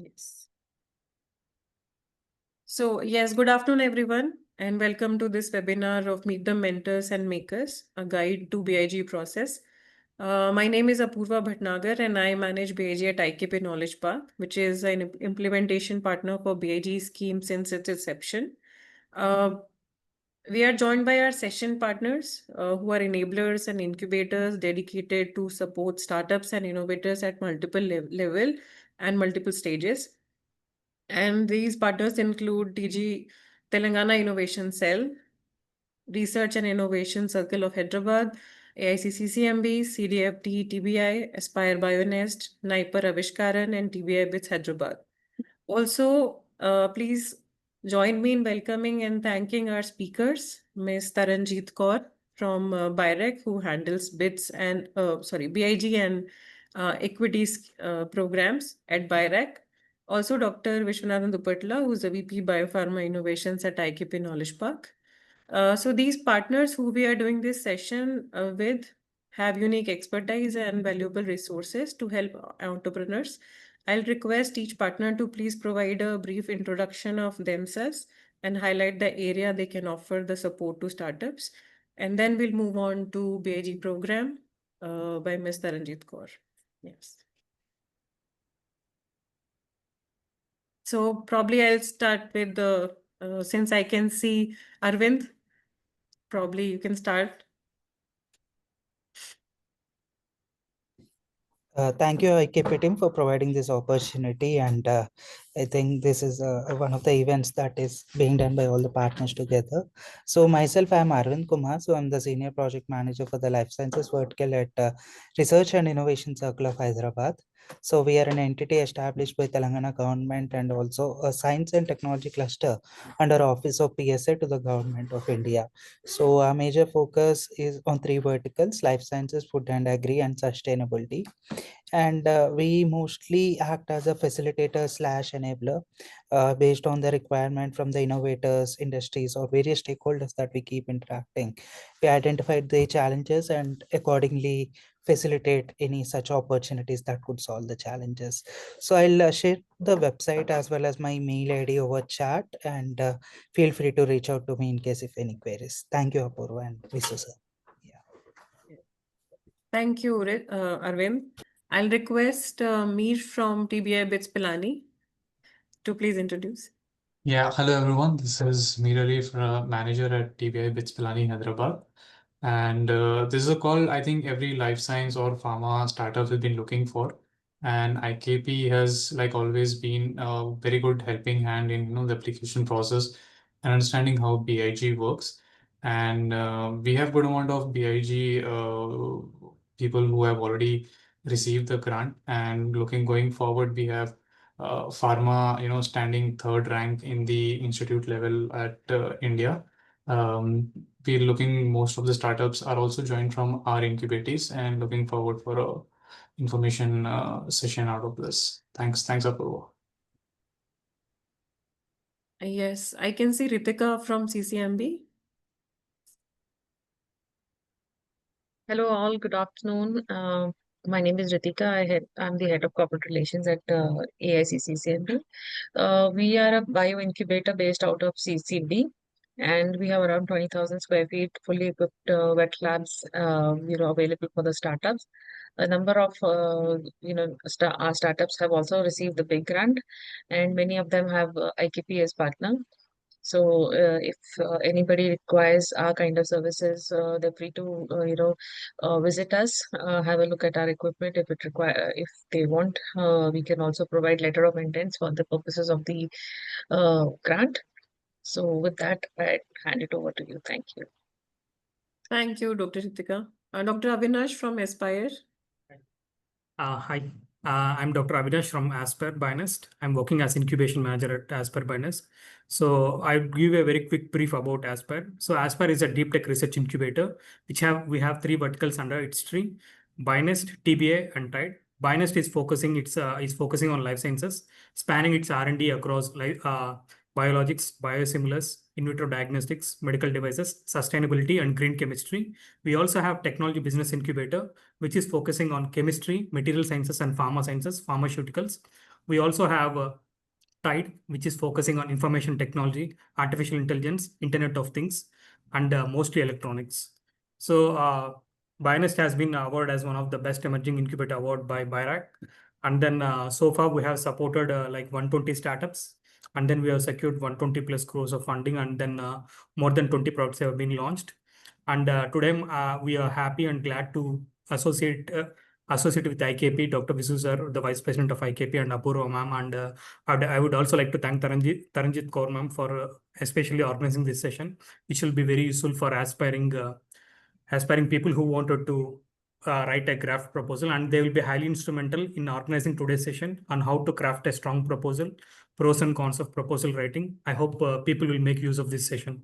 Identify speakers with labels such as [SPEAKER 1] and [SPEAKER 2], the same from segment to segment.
[SPEAKER 1] Yes. So, yes, good afternoon, everyone, and welcome to this webinar of Meet the Mentors and Makers, a guide to BIG process. My name is Apurva Bhatnagar, and I manage BIG at IKP Knowledge Park, which is an implementation partner for BIG scheme since its inception. We are joined by our session partners who are enablers and incubators dedicated to support startups and innovators at multiple level and multiple stages. And these partners include TG Telangana Innovation Cell, Research and Innovation Circle of Hyderabad, AICCCMB, CDFT, TBI, Aspire Bionest, Naiper Avishkaran, and TBI BITS Hyderabad. Also, please join me in welcoming and thanking our speakers, Ms. Taranjeet Kaur from BIREC, who handles BITS and BIG and equities programs at BIREC. Also, Dr. Vishwanathan Dupatla, who's the VP Biopharma Innovations at IKP Knowledge Park. So these partners who we are doing this session with have unique expertise and valuable resources to help entrepreneurs. I'll request each partner to please provide a brief introduction of themselves and highlight the area they can offer the support to startups. And then we'll move on to BIG program by Ms. Taranjeet Kaur. Yes. So probably I'll start with the, since I can see Arvind, probably you can start.
[SPEAKER 2] Thank you, IKP team, for providing this opportunity. And I think this is one of the events that is being done by all the partners together. So myself, I'm Arvind Kumar. So I'm the Senior Project Manager for the Life Sciences Vertical at Research and Innovation Circle of Hyderabad. So we are an entity established by Telangana government and also a science and technology cluster under Office of PSA to the Government of India. So our major focus is on three verticals: life sciences, food and agri, and sustainability. And we mostly act as a facilitator slash enabler based on the requirement from the innovators, industries, or various stakeholders that we keep interacting. We identified the challenges and accordingly facilitate any such opportunities that could solve the challenges. So I'll share the website as well as my mail ID over chat, and feel free to reach out to me in case if any queries. Thank you, Apurva and Visu sir.
[SPEAKER 1] Thank you, Arvind. I'll request Mir from TBI BITS Pilani to please introduce.
[SPEAKER 3] Yeah, hello everyone. This is Mir Ali, manager at TBI BITS Pilani, Hyderabad. And this is a call I think every life science or pharma startup has been looking for. And IKP has, like always, been a very good helping hand in the application process and understanding how BIG works. And we have good amount of BIG people who have already received the grant. And going forward, we have pharma, standing third rank in the institute level at India. We're looking, most of the startups are also joined from our incubators and looking forward for a information session out of this. Thanks, Apurva.
[SPEAKER 1] Yes, I can see Ritika from CCMB.
[SPEAKER 4] Hello, all. Good afternoon. My name is Ritika. I'm the head of corporate relations at AICCCMB. We are a bio incubator based out of CCB, and we have around 20,000 square feet fully equipped wet labs, available for the startups. A number of, our startups have also received the big grant, and many of them have IKP as partner. So if anybody requires our kind of services, they're free to visit us, have a look at our equipment. If they want, we can also provide letter of intents for the purposes of the grant. So with that, I hand it over to you. Thank you.
[SPEAKER 1] Thank you, Dr. Ritika. Dr. Avinash from Aspire.
[SPEAKER 5] Hi, I'm Dr. Avinash from Aspire Bionest. I'm working as incubation manager at Aspire Bionest. So I'll give a very quick brief about Aspire. So Aspire is a deep tech research incubator, we have three verticals under its tree: Bionest, TBA, and Tide. Bionest is focusing on life sciences, spanning its R&D across biologics, biosimilars, in vitro diagnostics, medical devices, sustainability, and green chemistry. We also have technology business incubator, which is focusing on chemistry, material sciences, and pharma sciences, pharmaceuticals. We also have TIDE, which is focusing on information technology, artificial intelligence, Internet of Things, and mostly electronics. So Bionest has been awarded as one of the best emerging incubator award by BIRAC. And then so far we have supported like 120 startups, and then we have secured 120 plus crores of funding, and then more than 20 products have been launched. And today we are happy and glad to associate with IKP, Dr. Visu sir, the Vice President of IKP, and Apurva ma'am. And I would also like to thank Taranjit Kaur ma'am for especially organizing this session, which will be very useful for aspiring people who wanted to write a craft proposal, and they will be highly instrumental in organizing today's session on how to craft a strong proposal, pros and cons of proposal writing. I hope people will make use of this session.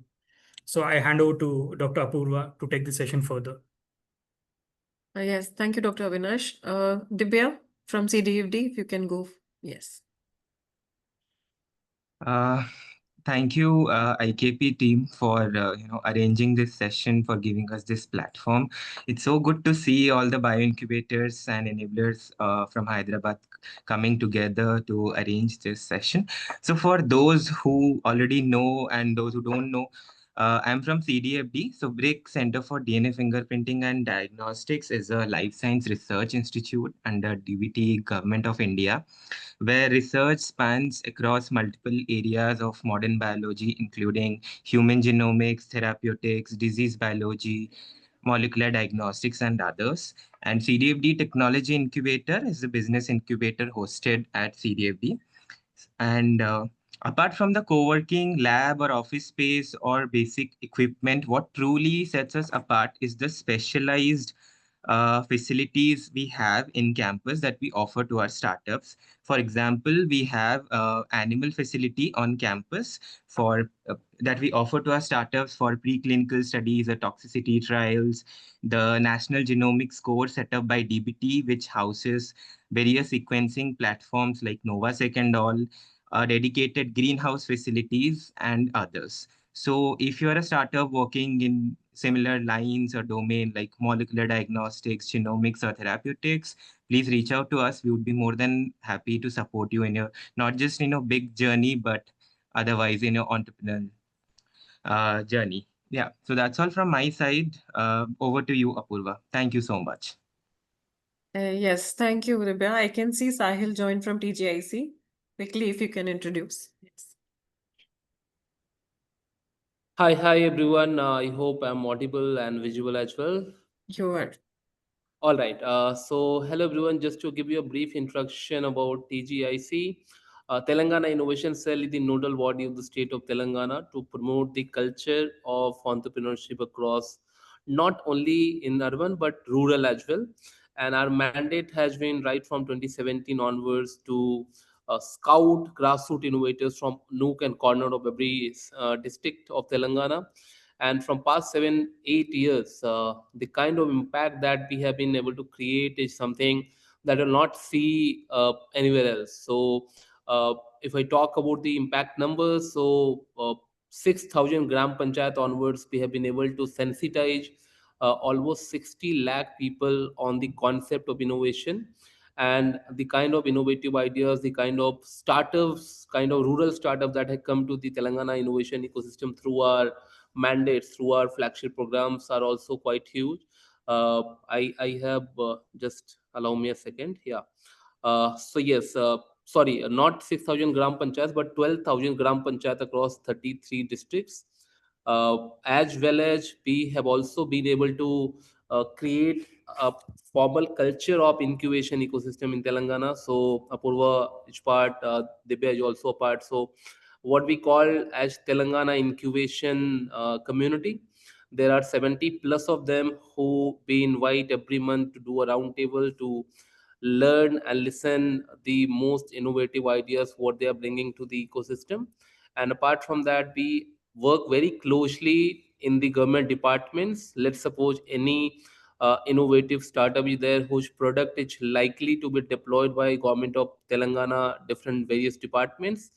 [SPEAKER 5] So I hand over to Dr. Apurva to take the session further.
[SPEAKER 1] Yes, thank you, Dr. Avinash. Divya from CDFD, if you can go. Yes.
[SPEAKER 6] Thank you, IKP team, for arranging this session, for giving us this platform. It's so good to see all the bioincubators and enablers from Hyderabad coming together to arrange this session. So for those who already know and those who don't know, I'm from CDFD. So BRIC, Center for DNA Fingerprinting and Diagnostics, is a life science research institute under DBT Government of India, where research spans across multiple areas of modern biology, including human genomics, therapeutics, disease biology, molecular diagnostics, and others. And CDFD Technology Incubator is a business incubator hosted at CDFD. And apart from the co-working lab or office space or basic equipment, what truly sets us apart is the specialized facilities we have in campus that we offer to our startups. For example, we have animal facility on campus for that we offer to our startups for preclinical studies or toxicity trials. The National Genomics Core set up by DBT, which houses various sequencing platforms like Novasec and all, dedicated greenhouse facilities, and others. So if you're a startup working in similar lines or domain like molecular diagnostics, genomics, or therapeutics, please reach out to us. We would be more than happy to support you in your not just big journey, but otherwise in your entrepreneurial journey. Yeah, so that's all from my side. Over to you, Apurva. Thank you so much.
[SPEAKER 1] Yes, thank you, Divya. I can see Sahil joined from TGIC. Quickly, if you can introduce. Yes.
[SPEAKER 7] Hi everyone. I hope I'm audible and visual as well.
[SPEAKER 1] You are.
[SPEAKER 7] All right. So hello everyone. Just to give you a brief introduction about TGIC, Telangana Innovation Cell is the nodal body of the state of Telangana to promote the culture of entrepreneurship across not only in urban but rural as well. And our mandate has been right from 2017 onwards to scout grassroots innovators from nook and corner of every district of Telangana. And from past 7-8 years, the kind of impact that we have been able to create is something that will not see anywhere else. So if I talk about the impact numbers, so 6,000 gram panchayat onwards, we have been able to sensitize almost 60 lakh people on the concept of innovation and the kind of innovative ideas, the kind of startups, kind of rural startups that have come to the Telangana innovation ecosystem through our mandates, through our flagship programs are also quite huge. I have just allow me a second. Yeah. So yes, sorry, not 6,000 gram panchayats, but 12,000 gram panchayat across 33 districts. As well as we have also been able to create a formal culture of incubation ecosystem in Telangana. So Apurva is part, Dibya is also a part. So what we call as Telangana incubation community. There are 70 plus of them who we invite every month to do a roundtable to learn and listen the most innovative ideas what they are bringing to the ecosystem. And apart from that, we work very closely in the government departments. Let's suppose any innovative startup is there whose product is likely to be deployed by government of Telangana different various departments.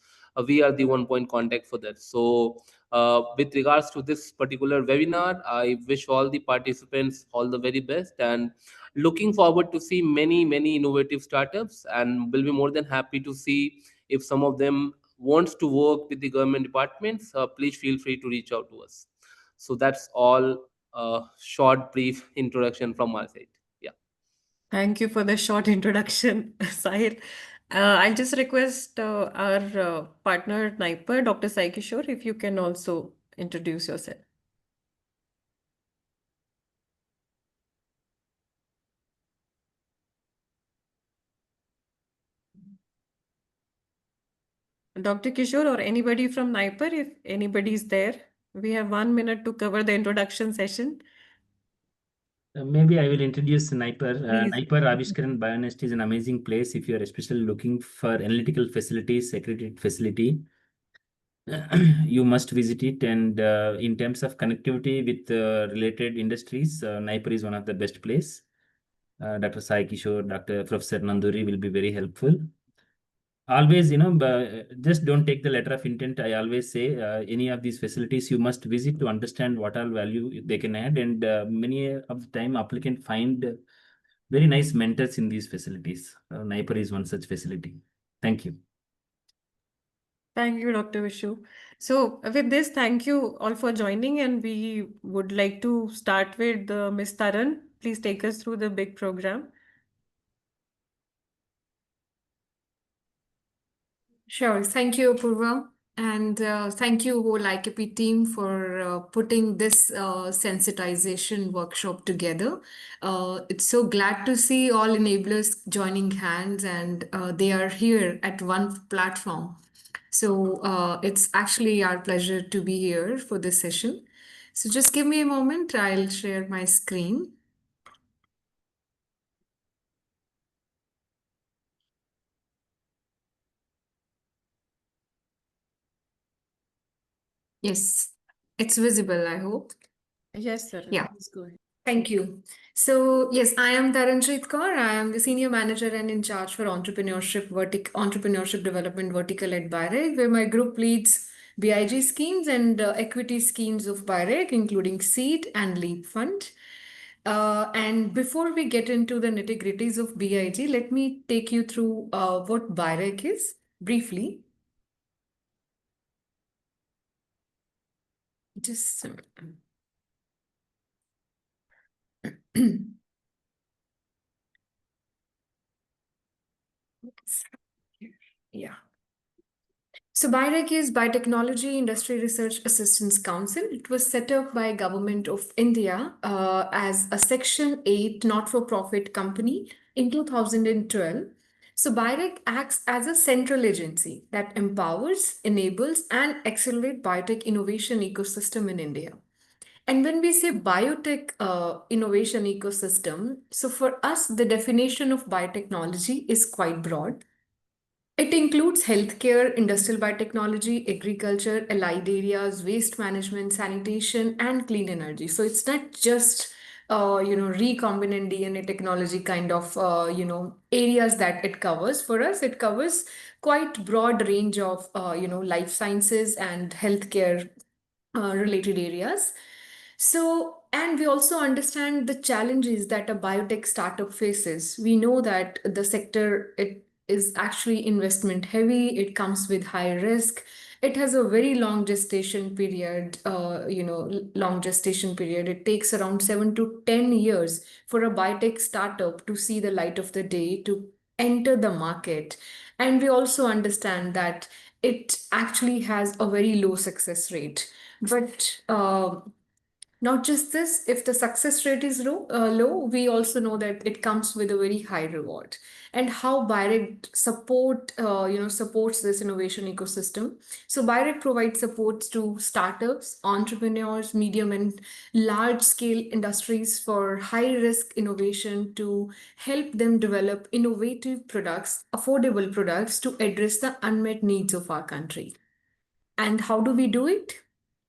[SPEAKER 7] We are the one point contact for that. So with regards to this particular webinar. I wish all the participants all the very best, and looking forward to see many innovative startups, and will be more than happy to see if some of them wants to work with the government departments. Please feel free to reach out to us. So that's all. Short brief introduction from my side. Yeah.
[SPEAKER 1] Thank you for the short introduction, Sahir. I'll just request our partner Sniper, Dr. Sai Kishore, if you can also introduce yourself. Dr. Kishore or anybody from Sniper, if anybody is there, we have 1 minute to cover the introduction session.
[SPEAKER 5] Maybe I will introduce Sniper.
[SPEAKER 1] Please.
[SPEAKER 5] Sniper Avishkaran Bionest is an amazing place if you are especially looking for analytical facilities, accredited facility. You must visit it. And in terms of connectivity with related industries, Sniper is one of the best place. Dr. Sai Kishore, Dr. Professor Nanduri will be very helpful. Always, just don't take the letter of intent. I always say any of these facilities you must visit to understand what all value they can add. And many of the time applicant find very nice mentors in these facilities. Sniper is one such facility. Thank you.
[SPEAKER 1] Thank you, Dr. Vishu. So with this, thank you all for joining, and we would like to start with Ms. Taran. Please take us through the big program.
[SPEAKER 8] Sure. Thank you, Apurva. And thank you, whole IKP team, for putting this sensitization workshop together. It's so glad to see all enablers joining hands, and they are here at one platform. So it's actually our pleasure to be here for this session. So just give me a moment. I'll share my screen. Yes, it's visible, I hope.
[SPEAKER 1] Yes, sir.
[SPEAKER 8] Yeah.
[SPEAKER 1] Please go ahead.
[SPEAKER 8] Thank you. So yes, I am Taranjit Kaur. I am the senior manager and in charge for entrepreneurship development vertical at BIREG, where my group leads BIG schemes and equity schemes of BIREG, including Seed and Leap Fund. And before we get into the nitty-gritties of BIG, let me take you through what BIREG is briefly. Just yeah. So BIREG is Biotechnology Industry Research Assistance Council. It was set up by Government of India as a Section 8 not-for-profit company in 2012. So BIREG acts as a central agency that empowers, enables, and accelerates biotech innovation ecosystem in India. And when we say biotech innovation ecosystem, so for us, the definition of biotechnology is quite broad. It includes healthcare, industrial biotechnology, agriculture, allied areas, waste management, sanitation, and clean energy. So it's not just recombinant DNA technology kind of areas that it covers. For us, it covers quite broad range of life sciences and healthcare related areas. So, and we also understand the challenges that a biotech startup faces. We know that the sector, it is actually investment heavy. It comes with high risk. It has a very long gestation period, long gestation period. It takes around 7 to 10 years for a biotech startup to see the light of the day, to enter the market. And we also understand that it actually has a very low success rate. But not just this, if the success rate is low, we also know that it comes with a very high reward. And how BIREG supports this innovation ecosystem. So BIREG provides supports to startups, entrepreneurs, medium and large scale industries for high risk innovation to help them develop innovative products, affordable products to address the unmet needs of our country. And how do we do it?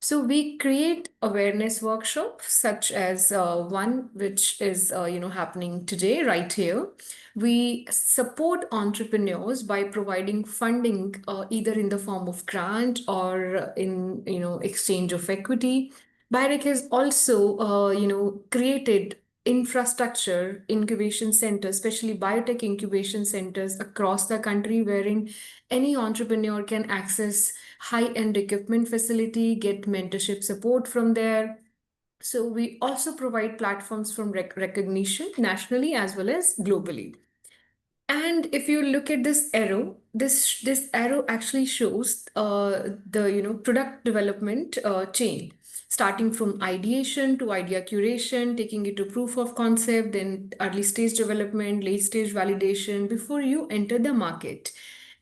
[SPEAKER 8] So we create awareness workshops such as one which is happening today right here. We support entrepreneurs by providing funding either in the form of grant or in exchange of equity. BIREC has also created infrastructure incubation centers, especially biotech incubation centers across the country, wherein any entrepreneur can access high-end equipment facility, get mentorship support from there. So we also provide platforms from recognition nationally as well as globally. And if you look at this arrow, this arrow actually shows the product development chain, starting from ideation to idea curation, taking it to proof of concept, then early stage development, late stage validation before you enter the market.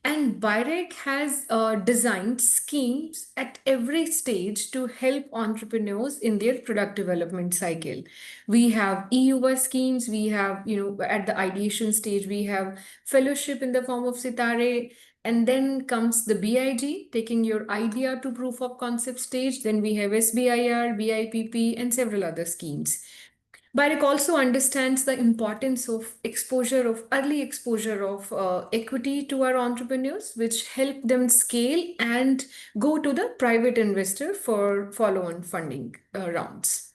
[SPEAKER 8] And BIREC has designed schemes at every stage to help entrepreneurs in their product development cycle. We have EUA schemes, we have, at the ideation stage, we have fellowship in the form of Sitare, and then comes the BIG, taking your idea to proof of concept stage. Then we have SBIR, BIPP, and several other schemes. BIREC also understands the importance of early exposure of equity to our entrepreneurs, which help them scale and go to the private investor for follow-on funding rounds.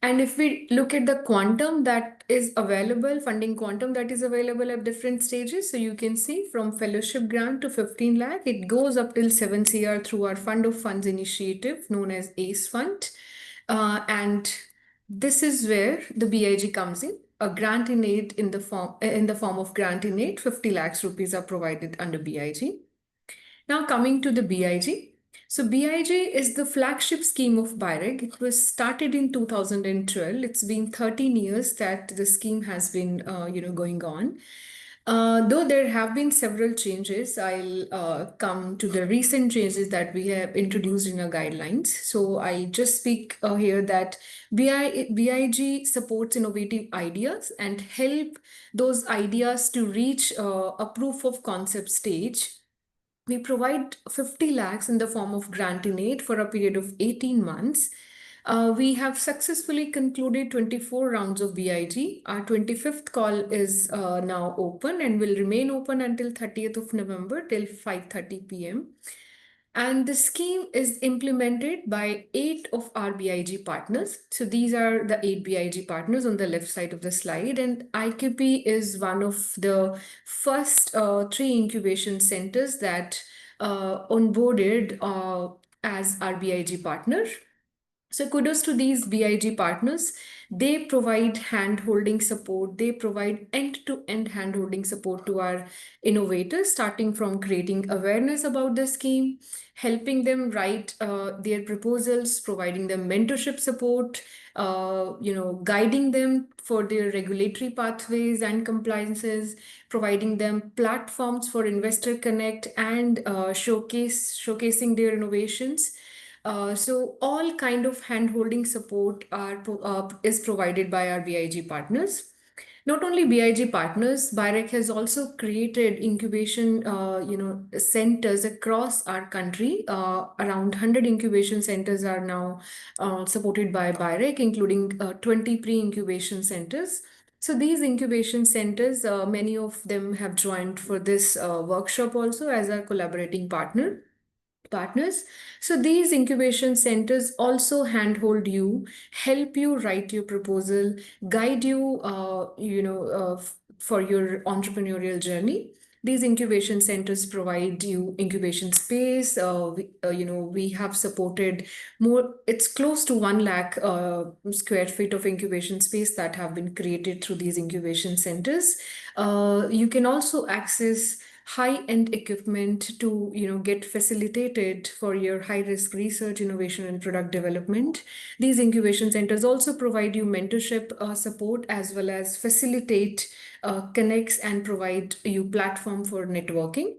[SPEAKER 8] And if we look at the quantum that is available, funding quantum that is available at different stages, so you can see from fellowship grant to 15 lakh, it goes up till 7 CR through our fund of funds initiative known as ACE Fund. And this is where the BIG comes in. A grant in aid in the form of grant in aid, 50 lakhs rupees are provided under BIG. Now coming to the BIG. So BIG is the flagship scheme of BIREC. It was started in 2012. It's been 13 years that the scheme has been going on. Though there have been several changes, I'll come to the recent changes that we have introduced in our guidelines. So I just speak here that BIG supports innovative ideas and help those ideas to reach a proof of concept stage. We provide 50 lakhs in the form of grant in aid for a period of 18 months. We have successfully concluded 24 rounds of BIG. Our 25th call is now open and will remain open until 30th of November till 5:30 p.m. And the scheme is implemented by 8 of our BIG partners. So these are the 8 BIG partners on the left side of the slide. And IKP is one of the first 3 incubation centers that onboarded as our BIG partner. So kudos to these BIG partners. They provide hand-holding support. They provide end-to-end hand-holding support to our innovators, starting from creating awareness about the scheme, helping them write their proposals, providing them mentorship support, guiding them for their regulatory pathways and compliances, providing them platforms for investor connect and showcasing their innovations. So all kind of hand-holding support is provided by our BIG partners. Not only BIG partners, BIREC has also created incubation centers across our country. Around 100 incubation centers are now supported by BIREC, including 20 pre-incubation centers. So these incubation centers, many of them have joined for this workshop also as our collaborating partners. So these incubation centers also handhold you, help you write your proposal, guide you, for your entrepreneurial journey. These incubation centers provide you incubation space. We have supported more, it's close to 1 lakh square feet of incubation space that have been created through these incubation centers. You can also access high-end equipment to get facilitated for your high-risk research, innovation, and product development. These incubation centers also provide you mentorship support as well as facilitate connects and provide you platform for networking.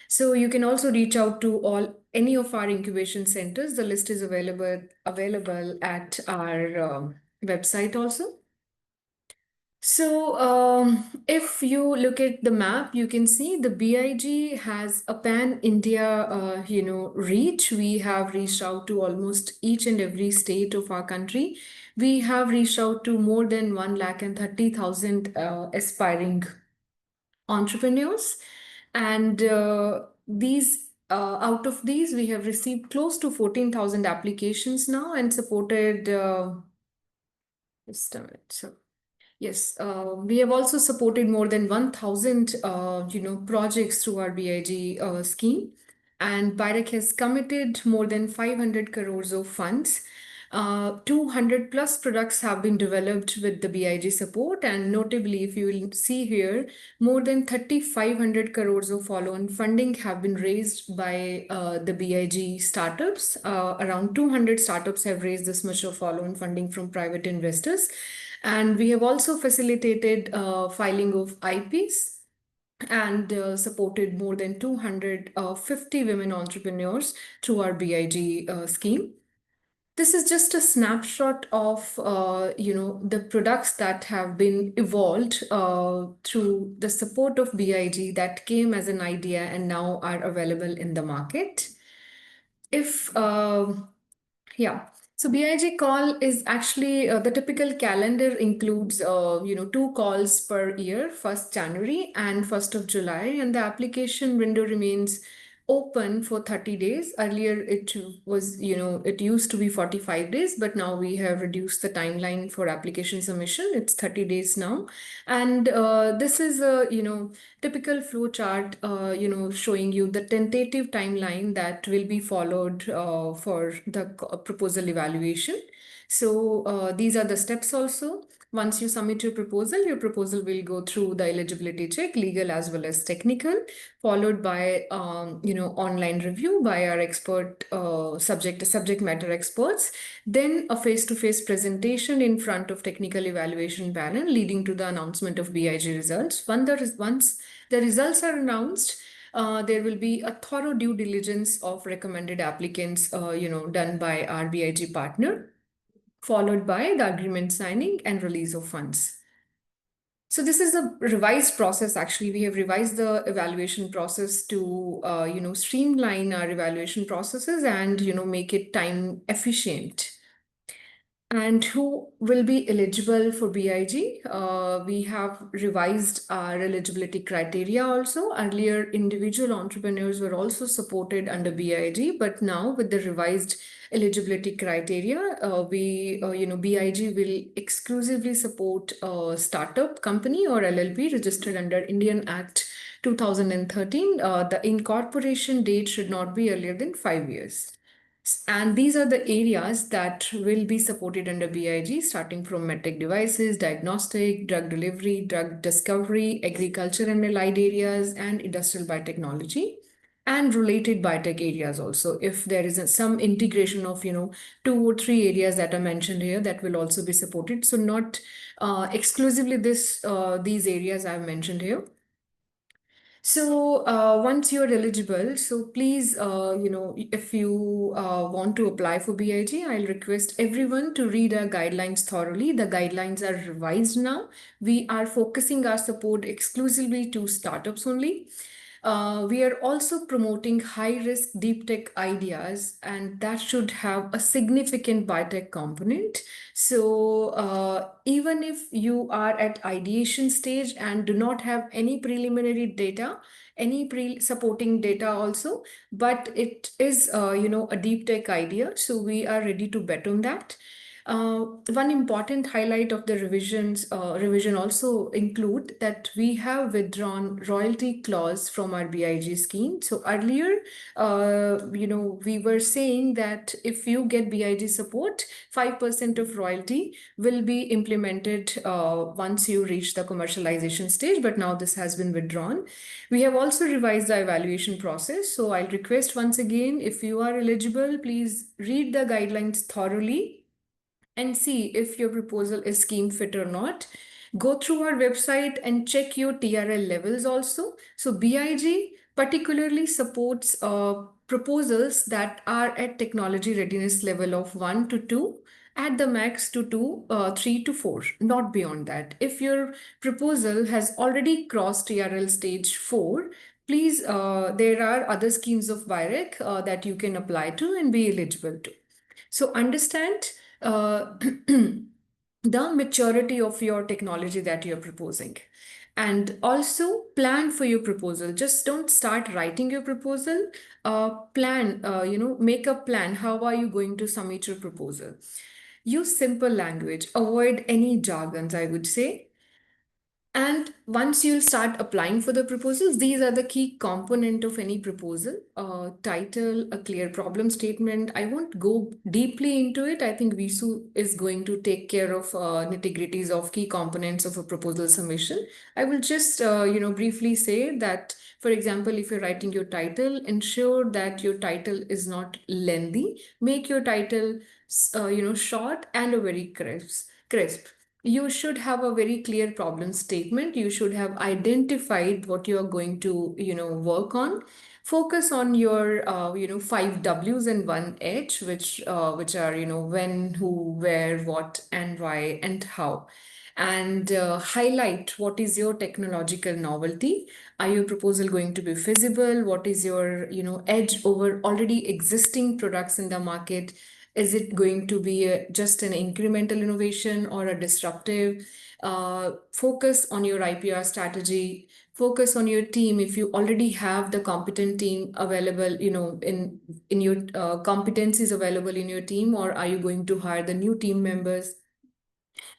[SPEAKER 8] So you can also reach out to any of our incubation centers. The list is available at our website also. So, if you look at the map, you can see the BIG has a pan-India, reach. We have reached out to almost each and every state of our country. We have reached out to more than 130,000 aspiring entrepreneurs, and out of these, we have received close to 14,000 applications now and supported. Just a minute. So. Yes, we have also supported more than 1,000, projects through our BIG scheme, and BIREC has committed more than 500 crores of funds. 200 plus products have been developed with the BIG support, and notably, if you will see here, more than 3,500 crores of follow-on funding have been raised by the BIG startups. Around 200 startups have raised this much of follow-on funding from private investors. And we have also facilitated filing of IPs and supported more than 250 women entrepreneurs through our BIG scheme. This is just a snapshot of the products that have been evolved through the support of BIG that came as an idea and now are available in the market. So BIG call is actually the typical calendar includes 2 calls per year, 1st January and 1st of July, and the application window remains open for 30 days. Earlier it was, it used to be 45 days, but now we have reduced the timeline for application submission. It's 30 days now. And this is a, typical flow chart, showing you the tentative timeline that will be followed for the proposal evaluation. So these are the steps also. Once you submit your proposal will go through the eligibility check, legal as well as technical, followed by online review by our expert subject matter experts, then a face-to-face presentation in front of technical evaluation panel, leading to the announcement of BIG results. Once the results are announced, there will be a thorough due diligence of recommended applicants, done by our BIG partner, followed by the agreement signing and release of funds. So this is a revised process. Actually, we have revised the evaluation process to, streamline our evaluation processes and, make it time efficient. And who will be eligible for BIG? We have revised our eligibility criteria also. Earlier, individual entrepreneurs were also supported under BIG, but now with the revised eligibility criteria, BIG will exclusively support a startup company or LLP registered under Indian Act 2013. The incorporation date should not be earlier than 5 years. And these are the areas that will be supported under BIG, starting from medtech devices, diagnostic, drug delivery, drug discovery, agriculture and allied areas, and industrial biotechnology, and related biotech areas also. If there is some integration of, 2 or 3 areas that are mentioned here, that will also be supported. So not exclusively these areas I've mentioned here. So once you're eligible, so please, if you want to apply for BIG, I'll request everyone to read our guidelines thoroughly. The guidelines are revised now. We are focusing our support exclusively to startups only. We are also promoting high-risk deep tech ideas, and that should have a significant biotech component. So even if you are at ideation stage and do not have any preliminary data, any supporting data also, but it is, a deep tech idea, so we are ready to bet on that. One important highlight of the revision also include that we have withdrawn royalty clause from our BIG scheme. So earlier, we were saying that if you get BIG support, 5% of royalty will be implemented once you reach the commercialization stage, but now this has been withdrawn. We have also revised the evaluation process. So I'll request once again, if you are eligible, please read the guidelines thoroughly and see if your proposal is scheme fit or not. Go through our website and check your TRL levels also. So BIG particularly supports proposals that are at technology readiness level of 1 to 2. at the max to 3 to 4, not beyond that. If your proposal has already crossed TRL stage 4, please, there are other schemes of BIREC that you can apply to and be eligible to. So understand the maturity of your technology that you're proposing. And also plan for your proposal. Just don't start writing your proposal. Make a plan. How are you going to submit your proposal? Use simple language. Avoid any jargons, I would say. And once you'll start applying for the proposals, these are the key component of any proposal. Title, a clear problem statement. I won't go deeply into it. I think Visu is going to take care of nitty-gritties of key components of a proposal submission. I will just, briefly say that, for example, if you're writing your title, ensure that your title is not lengthy. Make your title, short and a very crisp. You should have a very clear problem statement. You should have identified what you are going to, work on. Focus on your, 5 W's and 1 H, which are, when, who, where, what, and why, and how. And highlight what is your technological novelty. Are your proposal going to be feasible? What is your, edge over already existing products in the market? Is it going to be just an incremental innovation or a disruptive? Focus on your IPR strategy. Focus on your team. If you already have the competent team available, in your competencies available in your team, or are you going to hire the new team members?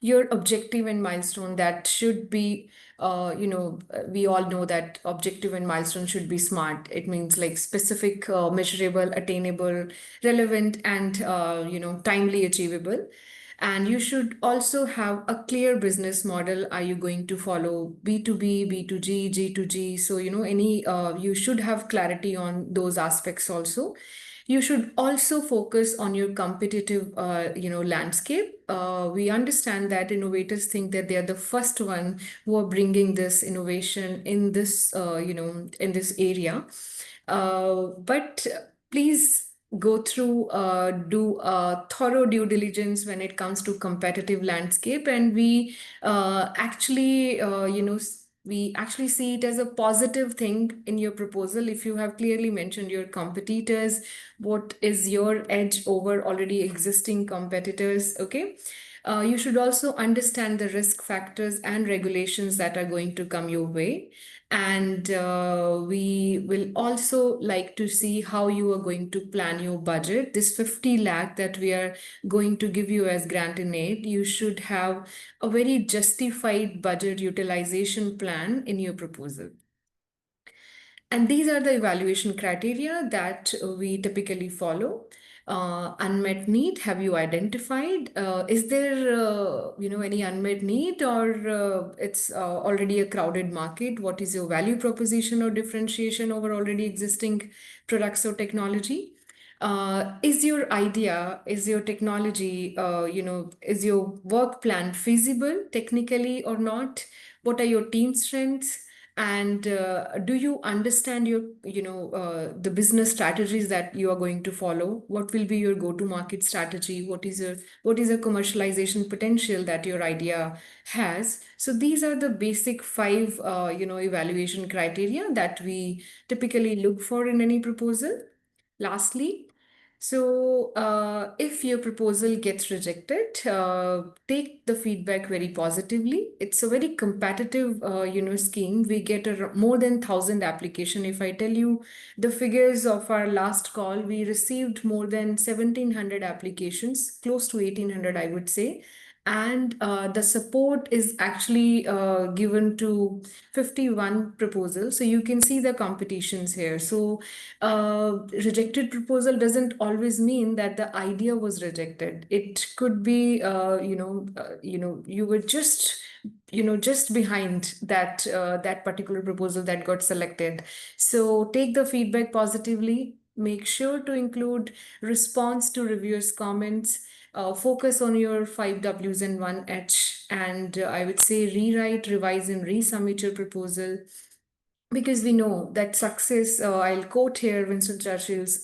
[SPEAKER 8] Your objective and milestone that should be, we all know that objective and milestone should be SMART. It means like specific, measurable, attainable, relevant, and, timely achievable. And you should also have a clear business model. Are you going to follow B2B, B2G, G2G? So, you should have clarity on those aspects also. You should also focus on your competitive, landscape. We understand that innovators think that they are the first one who are bringing this innovation in this, in this area. But please go through, do a thorough due diligence when it comes to competitive landscape. And we actually, we actually see it as a positive thing in your proposal. If you have clearly mentioned your competitors, what is your edge over already existing competitors, okay? You should also understand the risk factors and regulations that are going to come your way. And we will also like to see how you are going to plan your budget. This 50 lakh that we are going to give you as grant in aid, you should have a very justified budget utilization plan in your proposal. And these are the evaluation criteria that we typically follow. Unmet need, have you identified? Is there, any unmet need, or it's already a crowded market? What is your value proposition or differentiation over already existing products or technology? Is your idea, is your technology, is your work plan feasible technically or not? What are your team strengths? And do you understand your, the business strategies that you are going to follow? What will be your go-to-market strategy? What is the commercialization potential that your idea has? So these are the basic 5, evaluation criteria that we typically look for in any proposal. Lastly, so if your proposal gets rejected, take the feedback very positively. It's a very competitive, scheme. We get more than 1,000 application. If I tell you the figures of our last call, we received more than 1,700 applications, close to 1,800, I would say. And the support is actually given to 51 proposals. So you can see the competitions here. So rejected proposal doesn't always mean that the idea was rejected. It could be, you were just, just behind that that particular proposal that got selected. So take the feedback positively. Make sure to include response to reviewers' comments. Focus on your 5 W's and 1 H, and I would say rewrite, revise, and resubmit your proposal. because we know that success, I'll quote here Winston Churchill's,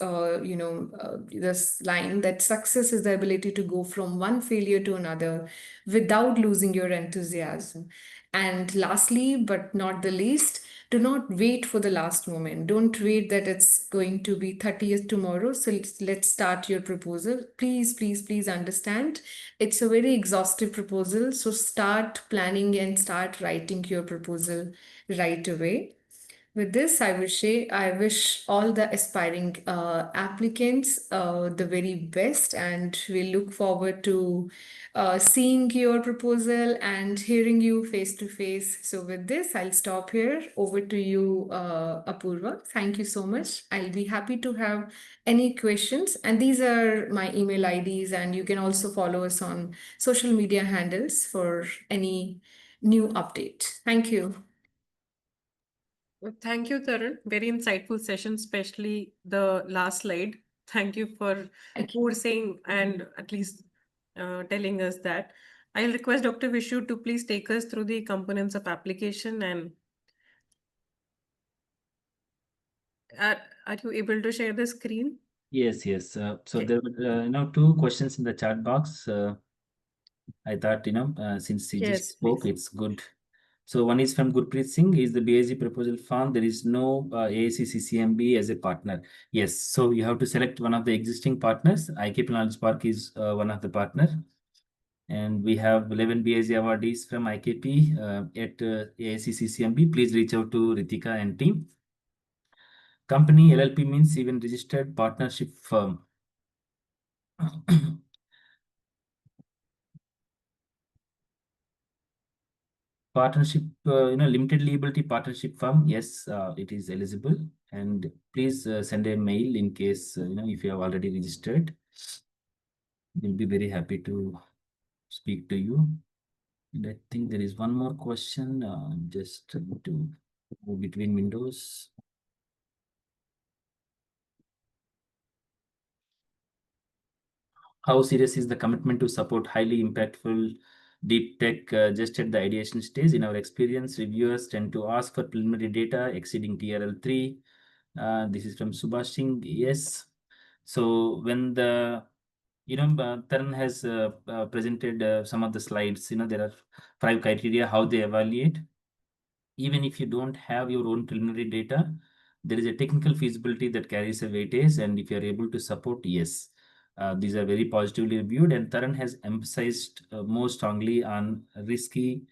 [SPEAKER 8] this line that success is the ability to go from one failure to another without losing your enthusiasm. And lastly, but not the least, do not wait for the last moment. Don't wait that it's going to be 30th tomorrow. So let's start your proposal. Please, please, please understand. It's a very exhaustive proposal. So start planning and start writing your proposal right away. With this, I wish all the aspiring applicants the very best, and we look forward to seeing your proposal and hearing you face to face. So, with this, I'll stop here. Over to you, Apurva. Thank you so much. I'll be happy to have any questions, and these are my email IDs, and you can also follow us on social media handles for any new update. Thank you.
[SPEAKER 1] Well, thank you, Tarun. Very insightful session, especially the last slide. Thank you for saying and at least telling us that. I'll request Dr. Vishu to please take us through the components of application, and are you able to share the screen?
[SPEAKER 9] Yes, yes. So
[SPEAKER 1] Okay.
[SPEAKER 9] there were, 2 questions in the chat box. I thought, since he
[SPEAKER 1] Yes,
[SPEAKER 9] just spoke,
[SPEAKER 1] please.
[SPEAKER 9] it's good. So one is from Gurpreet Singh. Is the BSc proposal form? There is no AICCCMB as a partner. Yes. So you have to select one of the existing partners. IKP Knowledge Park is one of the partner. And we have 11 BSc awardees from IKP at AICCCMB. Please reach out to Ritika and team. Company LLP means even registered partnership firm. Partnership, limited liability partnership firm. Yes, it is eligible. And please send a mail in case, if you have already registered. We'll be very happy to speak to you. And I think there is one more question. Just to move between windows. How serious is the commitment to support highly impactful deep tech just at the ideation stage? In our experience, reviewers tend to ask for preliminary data exceeding TRL3. This is from Subhash Singh. Yes. So when the Tarun has presented some of the slides. There are 5 criteria how they evaluate. Even if you don't have your own preliminary data, there is a technical feasibility that carries a weightage, and if you are able to support, yes, these are very positively reviewed. And Tarun has emphasized more strongly on risky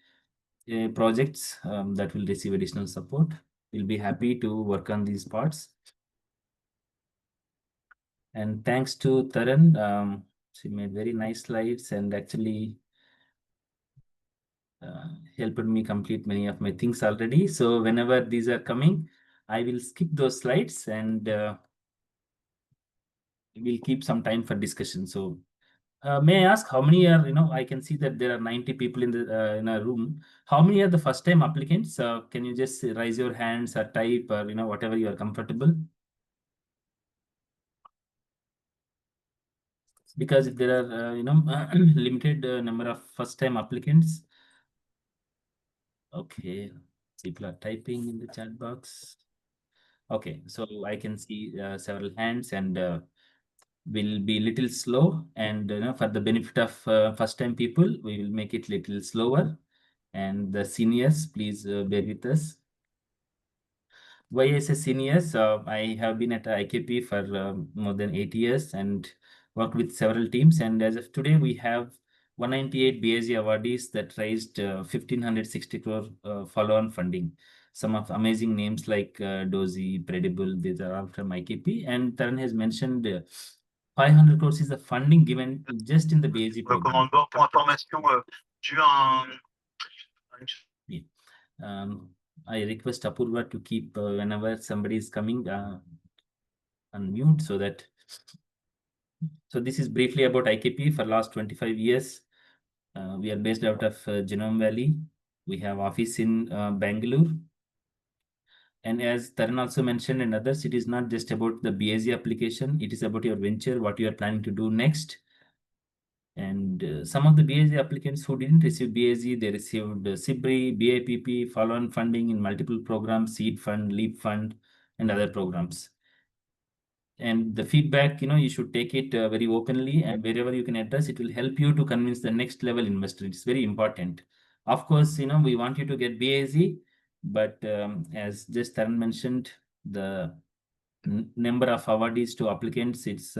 [SPEAKER 9] projects that will receive additional support. We'll be happy to work on these parts. And thanks to Tarun, she made very nice slides and actually helped me complete many of my things already. So whenever these are coming, I will skip those slides and we'll keep some time for discussion. So may I ask how many are, I can see that there are 90 people in a room. How many are the first time applicants? Can you just raise your hands or type or, whatever you are comfortable? Because if there are, limited number of first time applicants. Okay, people are typing in the chat box. Okay, so I can see several hands and will be little slow, and for the benefit of first time people, we will make it little slower, and the seniors, please bear with us. Why I say seniors? I have been at IKP for more than 8 years and worked with several teams, and as of today we have 198 BSc awardees that raised 1,560 crore follow-on funding. Some of amazing names like Dozy, Predible, these are all from IKP. And Tarun has mentioned 500 crores is the funding given just in the BSc program. Yeah. I request Apurva to keep whenever somebody is coming unmute so that. So this is briefly about IKP for last 25 years. We are based out of Genome Valley. We have office in Bangalore. And as Tarun also mentioned and others, it is not just about the BSc application. It is about your venture, what you are planning to do next. And some of the BAG applicants who didn't receive BAG, they received SIBRI, BIPP, follow-on funding in multiple programs, Seed Fund, Leap Fund, and other programs. And the feedback, you should take it very openly, and wherever you can address, it will help you to convince the next level investor. It's very important. Of course, we want you to get BAG, but as just Tarun mentioned, the number of awardees to applicants, it's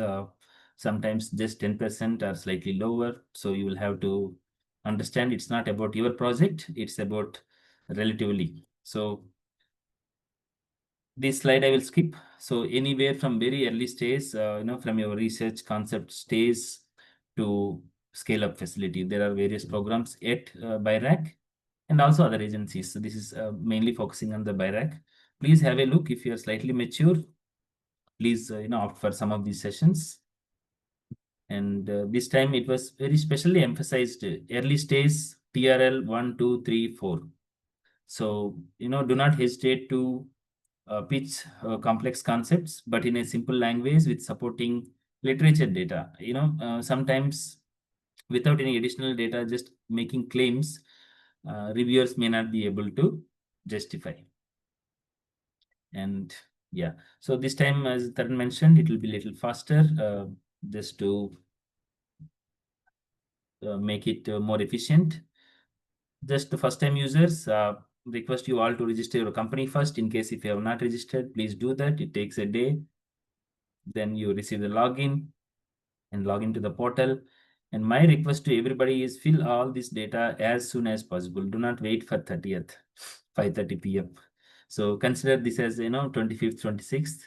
[SPEAKER 9] sometimes just 10% or slightly lower. So you will have to understand it's not about your project, it's about relatively. So this slide I will skip. So anywhere from very early stage, from your research concept stage to scale up facility, there are various programs at BIRAC and also other agencies. So this is mainly focusing on the BIRAC. Please have a look. If you are slightly mature, please opt for some of these sessions. And this time it was very specially emphasized early stage TRL 1, 2, 3, 4. So do not hesitate to pitch complex concepts, but in a simple language with supporting literature data. Sometimes without any additional data, just making claims, reviewers may not be able to justify. And yeah, so this time, as Tarun mentioned, it will be a little faster, just to make it more efficient. Just the first time users, request you all to register your company first. In case if you have not registered, please do that. It takes a day. Then you receive the login and log into the portal. And my request to everybody is fill all this data as soon as possible. Do not wait for 30th, 5:30 p.m. So consider this as 25th, 26th.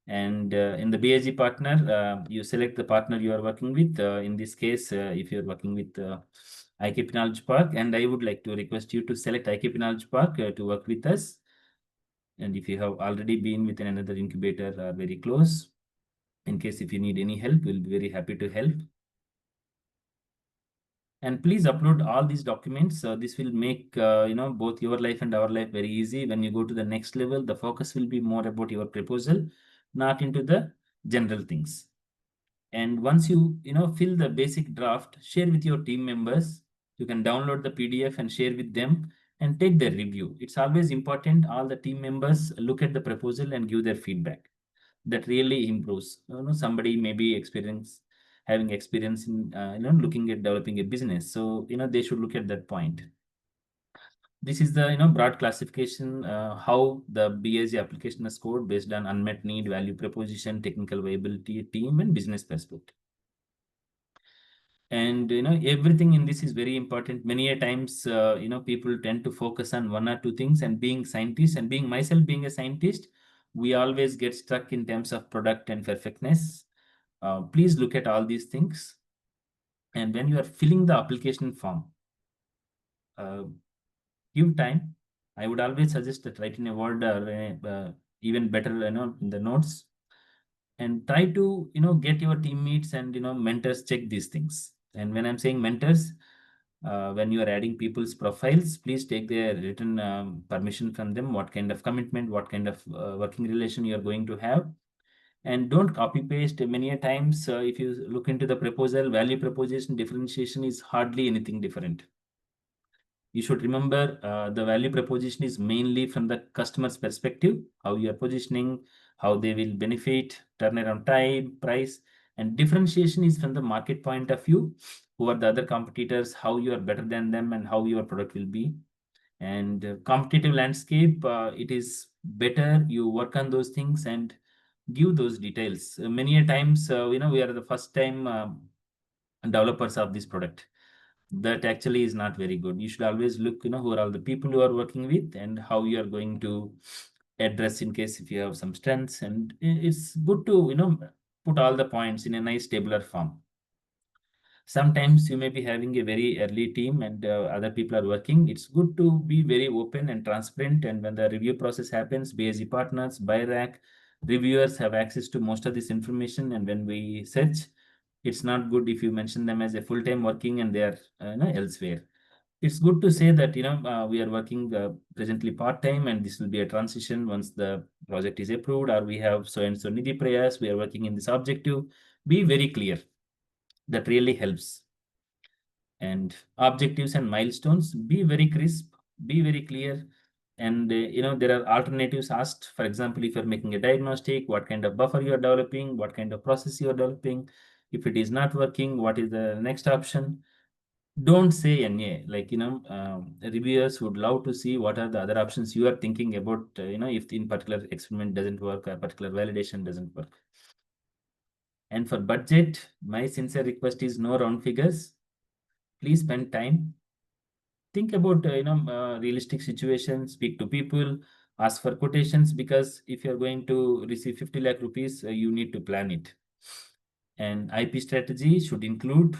[SPEAKER 9] And in the BAG partner, you select the partner you are working with. In this case, if you're working with IKP Knowledge Park, and I would like to request you to select IKP Knowledge Park to work with us. And if you have already been within another incubator or very close, in case if you need any help, we'll be very happy to help. And please upload all these documents. This will make both your life and our life very easy. When you go to the next level, the focus will be more about your proposal, not into the general things. And once you fill the basic draft, share with your team members. You can download the PDF and share with them and take their review. It's always important all the team members look at the proposal and give their feedback. That really improves. Somebody may be having experience in looking at developing a business, so they should look at that point. This is the broad classification how the BAG application is scored based on unmet need, value proposition, technical viability, team, and business perspective. And everything in this is very important. Many a times people tend to focus on one or two things, and being scientists and being a scientist, we always get stuck in terms of product and perfectness. Please look at all these things. And when you are filling the application form, give time. I would always suggest that write in a word or even better, in the notes, and try to get your teammates and mentors check these things. And when I'm saying mentors, when you are adding people's profiles, please take their written permission from them, what kind of commitment, what kind of working relation you are going to have. And don't copy paste. Many a times, if you look into the proposal, value proposition, differentiation is hardly anything different. You should remember the value proposition is mainly from the customer's perspective, how you are positioning, how they will benefit, turnaround time, price, and differentiation is from the market point of view, who are the other competitors, how you are better than them, and how your product will be. And competitive landscape, it is better you work on those things and give those details. Many a times, we are the first time developers of this product. That actually is not very good. You should always look, who are all the people you are working with and how you are going to address in case if you have some strengths. And it's good to, put all the points in a nice tabular form. Sometimes you may be having a very early team and other people are working. It's good to be very open and transparent. And when the review process happens, BAG partners, BIRAC, reviewers have access to most of this information. And when we search, it's not good if you mention them as a full-time working and they are elsewhere. It's good to say that we are working presently part-time, and this will be a transition once the project is approved, or we have so and so Nidhi Prayas, we are working in this objective. Be very clear. That really helps. And objectives and milestones, be very crisp, be very clear. And there are alternatives asked. For example, if you're making a diagnostic, what kind of buffer you are developing, what kind of process you are developing. If it is not working, what is the next option? Don't say NA. Like, reviewers would love to see what are the other options you are thinking about, if in particular experiment doesn't work or particular validation doesn't work. And for budget, my sincere request is no round figures. Please spend time. Think about, realistic situations, speak to people, ask for quotations, because if you're going to receive 50 lakh rupees, you need to plan it. And IP strategy should include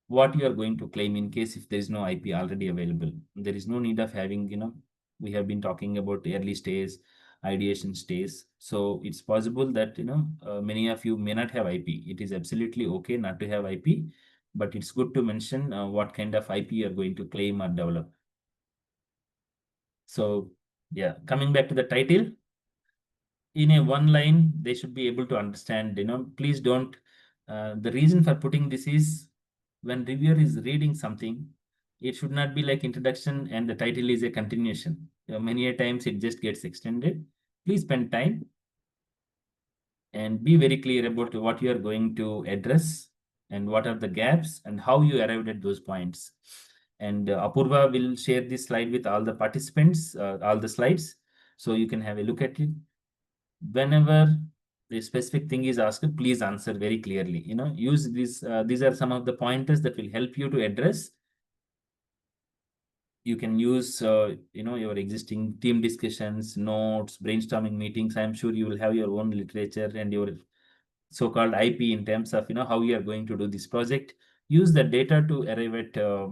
[SPEAKER 9] what you are going to claim in case if there is no IP already available. There is no need of having, we have been talking about early stage, ideation stage. So it's possible that, many of you may not have IP. It is absolutely okay not to have IP, but it's good to mention what kind of IP you are going to claim or develop. So yeah, coming back to the title, in a one line, they should be able to understand, please don't, the reason for putting this is, when reviewer is reading something, it should not be like introduction and the title is a continuation. Many a times it just gets extended. Please spend time and be very clear about what you are going to address and what are the gaps and how you arrived at those points. And Apurva will share this slide with all the participants, all the slides, so you can have a look at it. Whenever the specific thing is asked, please answer very clearly. Use this. These are some of the pointers that will help you to address. You can use, your existing team discussions, notes, brainstorming meetings. I'm sure you will have your own literature and your so-called IP in terms of, how you are going to do this project. Use the data to arrive at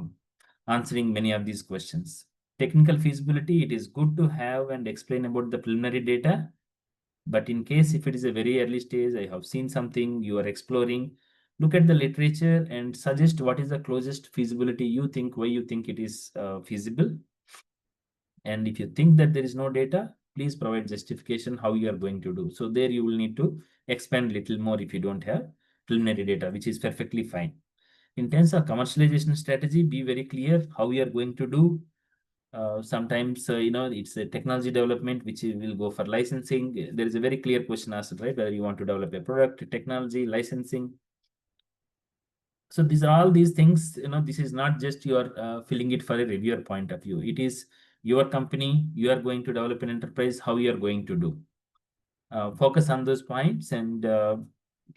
[SPEAKER 9] answering many of these questions. Technical feasibility, it is good to have and explain about the preliminary data. But in case if it is a very early stage, I have seen something, you are exploring, look at the literature and suggest what is the closest feasibility you think, why you think it is feasible. And if you think that there is no data, please provide justification how you are going to do. So there you will need to expand little more if you don't have preliminary data, which is perfectly fine. In terms of commercialization strategy, be very clear how you are going to do. Sometimes, it's a technology development, which will go for licensing. There is a very clear question asked, right? Whether you want to develop a product, technology, licensing. So these are all these things, this is not just you are filling it for a reviewer point of view. It is your company, you are going to develop an enterprise, how you are going to do. Focus on those points and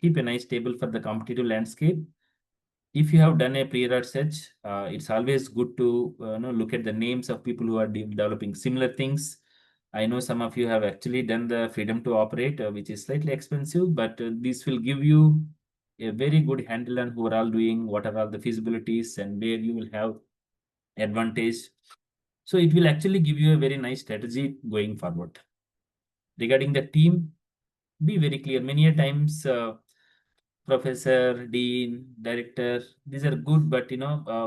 [SPEAKER 9] keep a nice table for the competitive landscape. If you have done a pre-research, it's always good to look at the names of people who are developing similar things. I know some of you have actually done the freedom to operate, which is slightly expensive, but this will give you a very good handle on who are all doing, what are all the feasibilities, and where you will have advantage. So it will actually give you a very nice strategy going forward. Regarding the team, be very clear. Many a times, professor, dean, director, these are good, but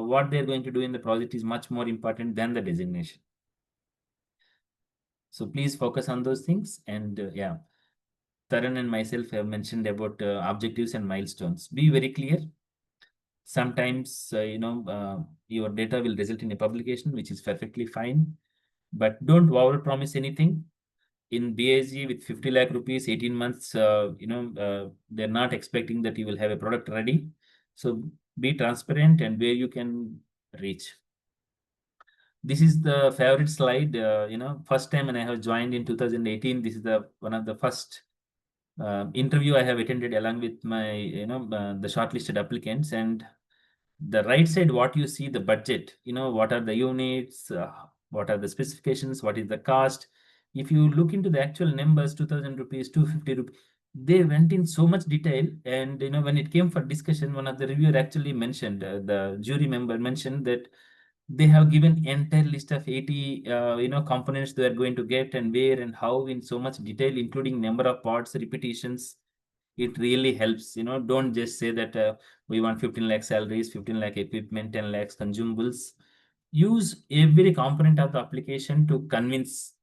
[SPEAKER 9] what they're going to do in the project is much more important than the designation. So please focus on those things. And yeah, Taran and myself have mentioned about objectives and milestones. Be very clear. Sometimes, your data will result in a publication, which is perfectly fine, but don't over promise anything. In BSG with 50 lakh rupees, 18 months, they're not expecting that you will have a product ready. So be transparent and where you can reach. This is the favorite slide. First time when I have joined in 2018, this is one of the first interview I have attended along with my, the shortlisted applicants. And the right side, what you see, the budget, what are the units, what are the specifications, what is the cost. If you look into the actual numbers, 2,000 rupees, 250 rupees, they went in so much detail. And when it came for discussion, one of the reviewer actually mentioned, the jury member mentioned that they have given entire list of 80 components they are going to get and where and how in so much detail, including number of parts, repetitions. It really helps. Don't just say that we want 15 lakh salaries, 15 lakh equipment, 10 lakhs consumables. Use every component of the application to convince.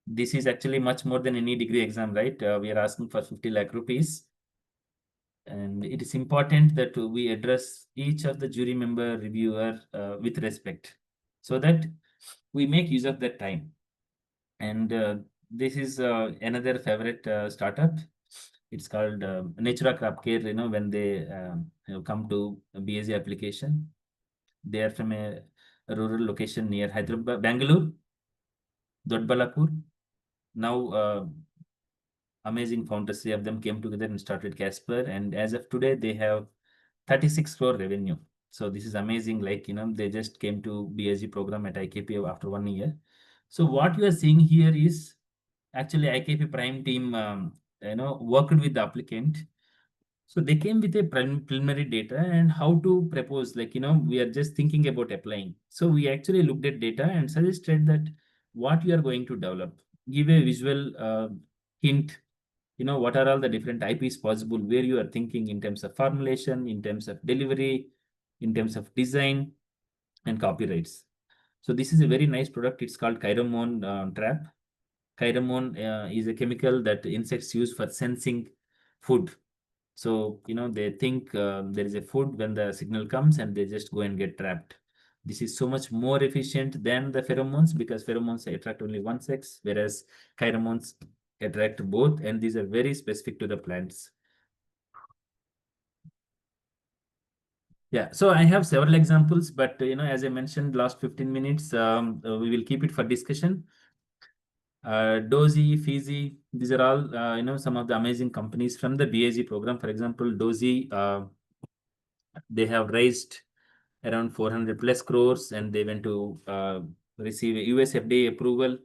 [SPEAKER 9] This is actually much more than any degree exam, right? We are asking for 50 lakh rupees. And it is important that we address each of the jury member reviewer with respect, so that we make use of that time. And this is another favorite startup. It's called Natura Crop Care. When they come to a BSc application, they are from a rural location near Hyderabad, Bangalore, Dodbalapur. Now, amazing founders, 3 of them came together and started Casper. And as of today, they have 36 crore revenue. So this is amazing. Like, they just came to BSc program at IKP after 1 year. So what you are seeing here is actually IKP Prime team, worked with the applicant. So they came with a preliminary data and how to propose, like, we are just thinking about applying. So we actually looked at data and suggested that what you are going to develop, give a visual hint, what are all the different IPs possible, where you are thinking in terms of formulation, in terms of delivery, in terms of design and copyrights. So this is a very nice product. It's called Pheromone trap. Pheromone is a chemical that insects use for sensing food. So, they think there is a food when the signal comes and they just go and get trapped. This is so much more efficient than the pheromones, because pheromones attract only one sex, whereas pheromones attract both, and these are very specific to the plants. Yeah, so I have several examples, but as I mentioned, last 15 minutes, we will keep it for discussion. Dozy, Fizzy, these are all some of the amazing companies from the BSc program. For example, Dozy, they have raised around 400 plus crores, and they went to receive a US FDA approval.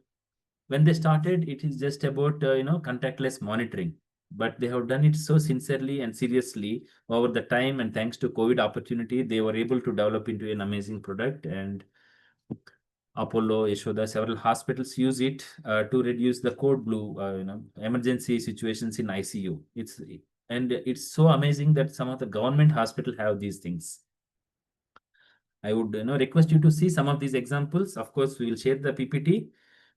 [SPEAKER 9] When they started, it is just about contactless monitoring, but they have done it so sincerely and seriously over the time, and thanks to COVID opportunity, they were able to develop into an amazing product. And Apollo, Yashoda, several hospitals use it to reduce the code blue, emergency situations in ICU. It's so amazing that some of the government hospitals have these things. I would request you to see some of these examples. Of course, we will share the PPT,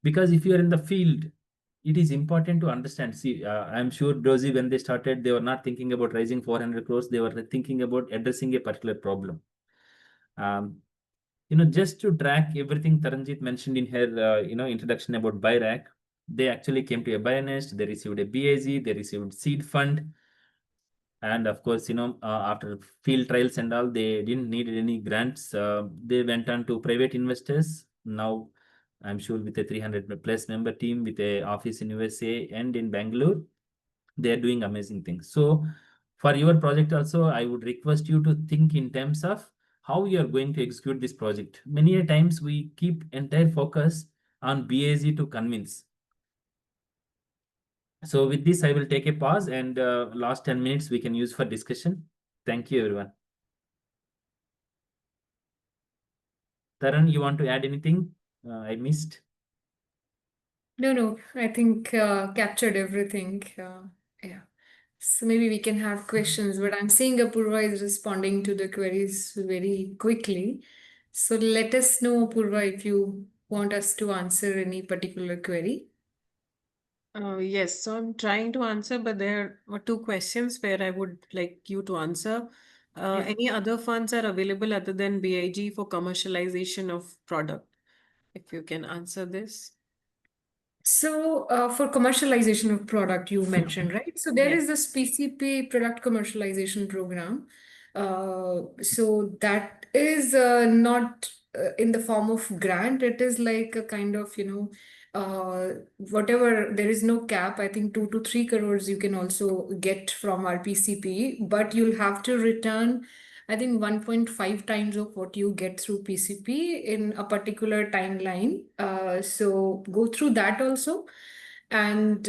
[SPEAKER 9] because if you are in the field, it is important to understand. See, I'm sure Dozy, when they started, they were not thinking about raising 400 crores. They were thinking about addressing a particular problem. Just to track everything Taranjit mentioned in her, introduction about BIRAC, they actually came to a BioNest, they received a BAZ, they received seed fund. And of course, after field trials and all, they didn't need any grants. They went on to private investors. Now, I'm sure with a 300 plus member team with a office in USA and in Bangalore, they are doing amazing things. So for your project also, I would request you to think in terms of how you are going to execute this project. Many a times we keep entire focus on BAZ to convince. So with this, I will take a pause, and last 10 minutes we can use for discussion. Thank you, everyone. Taran, you want to add anything I missed?
[SPEAKER 8] No, I think captured everything. Yeah. So maybe we can have questions, but I'm seeing Apurva is responding to the queries very quickly. So let us know, Apurva, if you want us to answer any particular query.
[SPEAKER 1] Yes, so I'm trying to answer, but there were 2 questions where I would like you to answer.
[SPEAKER 8] Yeah.
[SPEAKER 1] Any other funds are available other than BIG for commercialization of product? If you can answer this.
[SPEAKER 8] So for commercialization of product, you mentioned, right? So there
[SPEAKER 1] Yes.
[SPEAKER 8] is this PCP product commercialization program. So that is not in the form of grant. It is like a kind of, whatever, there is no cap. I think 2 to 3 crores you can also get from our PCP, but you'll have to return, I think, 1.5 times of what you get through PCP in a particular timeline. So go through that also. And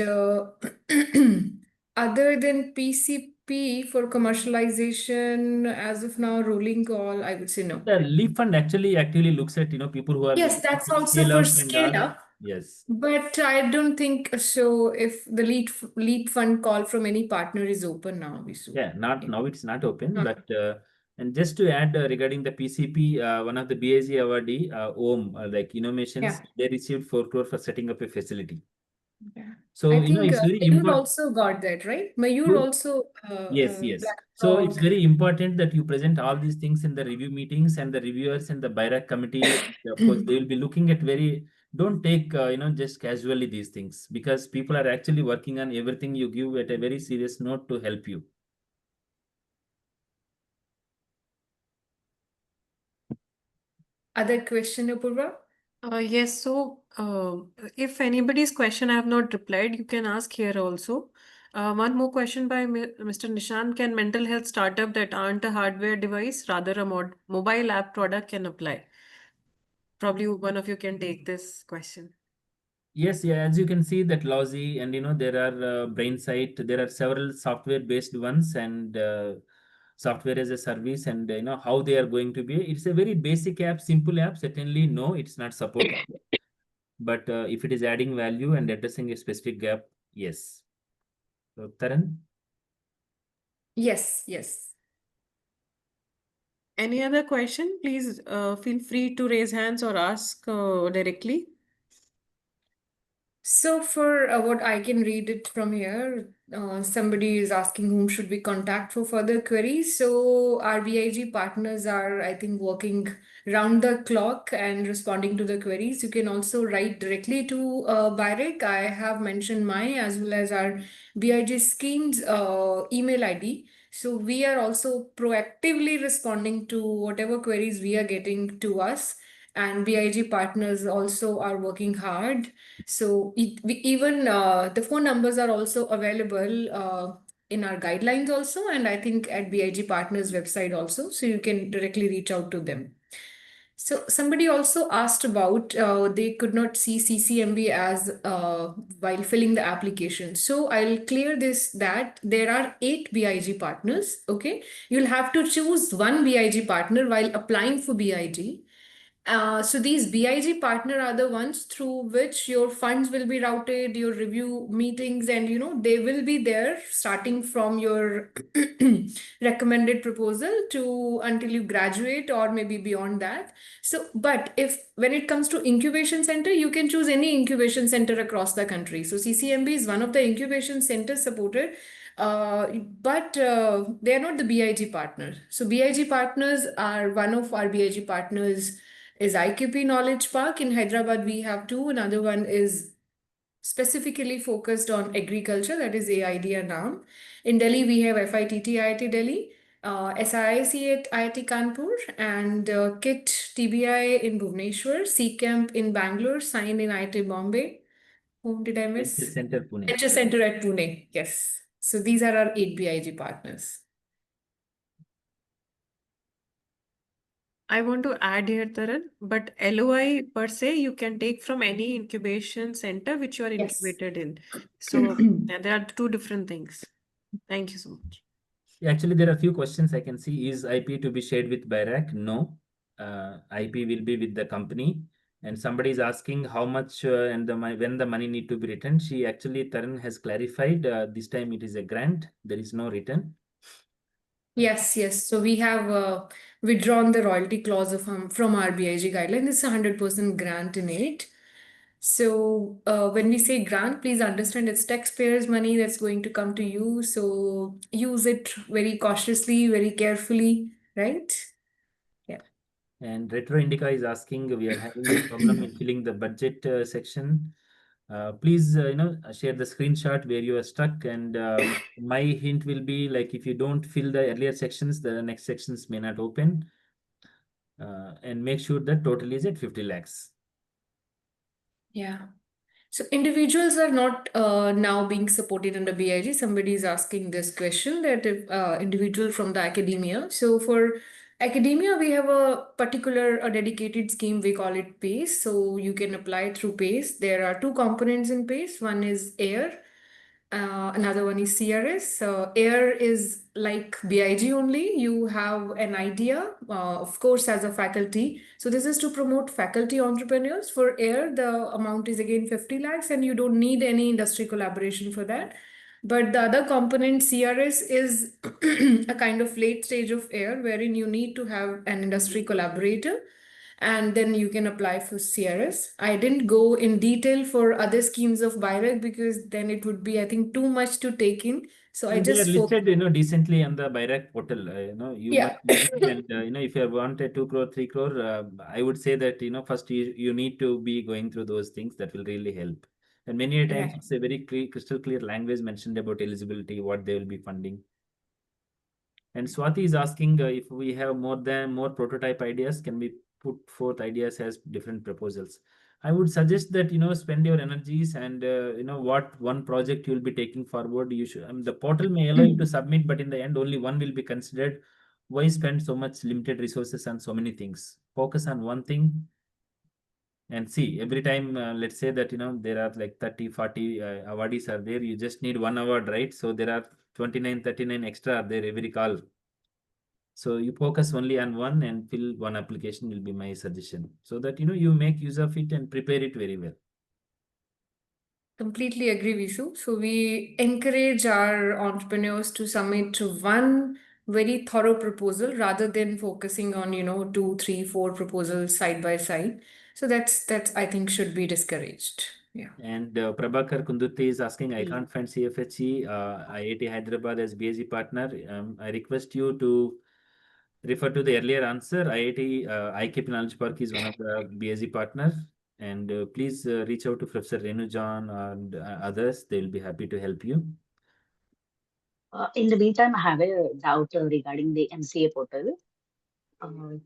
[SPEAKER 8] other than PCP for commercialization, as of now, rolling call, I would say no.
[SPEAKER 9] The LEAP fund actually looks at people who are
[SPEAKER 8] Yes, that's
[SPEAKER 9] looking to
[SPEAKER 8] also
[SPEAKER 9] scale
[SPEAKER 8] for
[SPEAKER 9] up and
[SPEAKER 8] scale
[SPEAKER 9] all.
[SPEAKER 8] up.
[SPEAKER 9] Yes.
[SPEAKER 8] But I don't think so. If the lead fund call from any partner is open now, Visu.
[SPEAKER 9] Yeah, not now, it's not open.
[SPEAKER 8] Not
[SPEAKER 9] But and just to add regarding the PCP, one of the BSc awardee, OM, like Innovations,
[SPEAKER 8] Yeah.
[SPEAKER 9] they received 4 crore for setting up a facility.
[SPEAKER 8] Yeah.
[SPEAKER 9] So,
[SPEAKER 8] I
[SPEAKER 9] you know,
[SPEAKER 8] think
[SPEAKER 9] it's very
[SPEAKER 8] Mayur
[SPEAKER 9] important.
[SPEAKER 8] also got that, right? Mayur
[SPEAKER 9] Good.
[SPEAKER 8] also
[SPEAKER 9] Yes, yes.
[SPEAKER 8] Black
[SPEAKER 9] So it's
[SPEAKER 8] Dog.
[SPEAKER 9] very important that you present all these things in the review meetings, and the reviewers and the BIRAC committee, of course, they will be looking at don't take, you know, just casually these things, because people are actually working on everything you give at a very serious note to help you.
[SPEAKER 8] Other question, Apurva?
[SPEAKER 1] Yes, so if anybody's question I have not replied, you can ask here also. One more question by Mr. Nishan. Can mental health startup that aren't a hardware device, rather a mobile app product can apply? Probably one of you can take this question.
[SPEAKER 9] Yes, yeah, as you can see that Lousy, and you know, there are Brainsight, there are several software based ones, and software as a service, and you know how they are going to be. It's a very basic app, simple app. Certainly, no, it's not supported. But if it is adding value and addressing a specific gap, yes. So, Taran?
[SPEAKER 8] Yes, yes.
[SPEAKER 1] Any other question? Please feel free to raise hands or ask directly.
[SPEAKER 8] So for what I can read it from here, somebody is asking whom should we contact for further queries. So our BIG partners are, I think, working round the clock and responding to the queries. You can also write directly to BIRAC. I have mentioned my as well as our BIG schemes email ID. So we are also proactively responding to whatever queries we are getting to us. And BIG partners also are working hard. So even the phone numbers are also available in our guidelines also, and I think at BIG Partners website also, so you can directly reach out to them. So somebody also asked about they could not see CCMB as while filling the application. So I'll clear this that there are 8 BIG partners. Okay, you'll have to choose one BIG partner while applying for BIG. So these BIG partner are the ones through which your funds will be routed, your review meetings, and you know they will be there starting from your recommended proposal to until you graduate or maybe beyond that. So, but if when it comes to incubation center, you can choose any incubation center across the country. So CCMB is one of the incubation centers supported. But they are not the BIG partner. So BIG partners are one of our BIG partners is IQP Knowledge Park. In Hyderabad, we have two. Another one is specifically focused on agriculture, that is AID and NAM. In Delhi, we have FITT IIT Delhi, SIIC at IIT Kanpur, and KIT TBI in Bhubaneswar, CCamp in Bangalore, Sign in IIT Bombay. Whom did I miss?
[SPEAKER 9] HS Center Pune.
[SPEAKER 8] HS Center at Pune, yes. So these are our 8 BIG partners.
[SPEAKER 1] I want to add here, Taran, but LOI per se, you can take from any incubation center which you are
[SPEAKER 8] Yes.
[SPEAKER 1] incubated in. So there are two different things. Thank you so much.
[SPEAKER 9] Actually, there are a few questions I can see. Is IP to be shared with BIRAC? No. IP will be with the company. And somebody is asking how much and when the money need to be returned. Taran has clarified this time it is a grant. There is no return.
[SPEAKER 8] Yes, yes. So we have withdrawn the royalty clause from our BIG guideline. It's a 100% grant in it. So when we say grant, please understand it's taxpayers' money that's going to come to you. So use it very cautiously, very carefully, right? Yeah.
[SPEAKER 9] And Retro Indica is asking, we are having a problem in filling the budget section. Please, share the screenshot where you are stuck. And my hint will be like, if you don't fill the earlier sections, the next sections may not open. And make sure that total is at 50 lakhs.
[SPEAKER 8] Yeah. So individuals are not now being supported under BIG. Somebody is asking this question that if individual from the academia. So for academia, we have a dedicated scheme. We call it PACE. So you can apply through PACE. There are two components in PACE. One is AIR. Another one is CRS. AIR is like BIG only. You have an idea, of course, as a faculty. So this is to promote faculty entrepreneurs. For AIR, the amount is again 50 lakhs and you don't need any industry collaboration for that. But the other component, CRS, is a kind of late stage of AIR wherein you need to have an industry collaborator. and then you can apply for CRS. I didn't go in detail for other schemes of BIRAC because then it would be, I think, too much to take in. So I
[SPEAKER 9] And they are
[SPEAKER 8] just
[SPEAKER 9] listed, decently on the BIRAC portal. You
[SPEAKER 8] Yeah.
[SPEAKER 9] must visit and, if you want a 2 crore, 3 crore, I would say that, first you need to be going through those things that will really help. And many a times
[SPEAKER 8] Right.
[SPEAKER 9] it's a very crystal clear language mentioned about eligibility, what they will be funding. And Swati is asking if we have more prototype ideas, can we put forth ideas as different proposals? I would suggest that, spend your energies and, what one project you'll be taking forward. You should, the portal may allow you to submit, but in the end, only one will be considered. Why spend so much limited resources on so many things? Focus on one thing and see every time, let's say that, there are like 30, 40 awardees are there. You just need one award, right? So there are 29, 39 extra are there every call. So you focus only on one and fill one application will be my suggestion, so that you make use of it and prepare it very well.
[SPEAKER 8] Completely agree, Vishu. So we encourage our entrepreneurs to submit to one very thorough proposal rather than focusing on, 2, 3, 4 proposals side by side. So that's I think should be discouraged. Yeah.
[SPEAKER 9] And Prabhakar Kundurti is asking, I can't find CFHE, IIT Hyderabad as BSc partner. I request you to refer to the earlier answer. IIT IKP Knowledge Park is one of the BSc partners. And please reach out to Professor Renu John and others. They will be happy to help you.
[SPEAKER 10] In the meantime, I have a doubt regarding the MCA portal.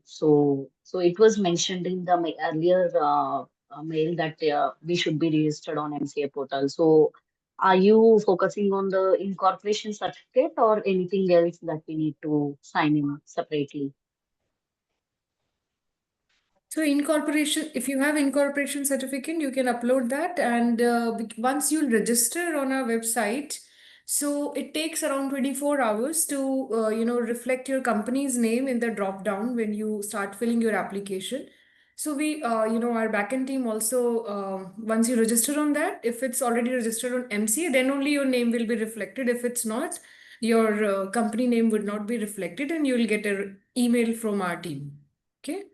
[SPEAKER 10] So it was mentioned in the earlier mail that we should be registered on MCA portal. So are you focusing on the incorporation certificate or anything else that we need to sign in separately?
[SPEAKER 8] So incorporation, if you have incorporation certificate, you can upload that, and once you register on our website, so it takes around 24 hours to reflect your company's name in the drop down when you start filling your application. So we our backend team also, once you register on that, if it's already registered on MCA, then only your name will be reflected. If it's not, your company name would not be reflected, and you will get an email from our team. Okay.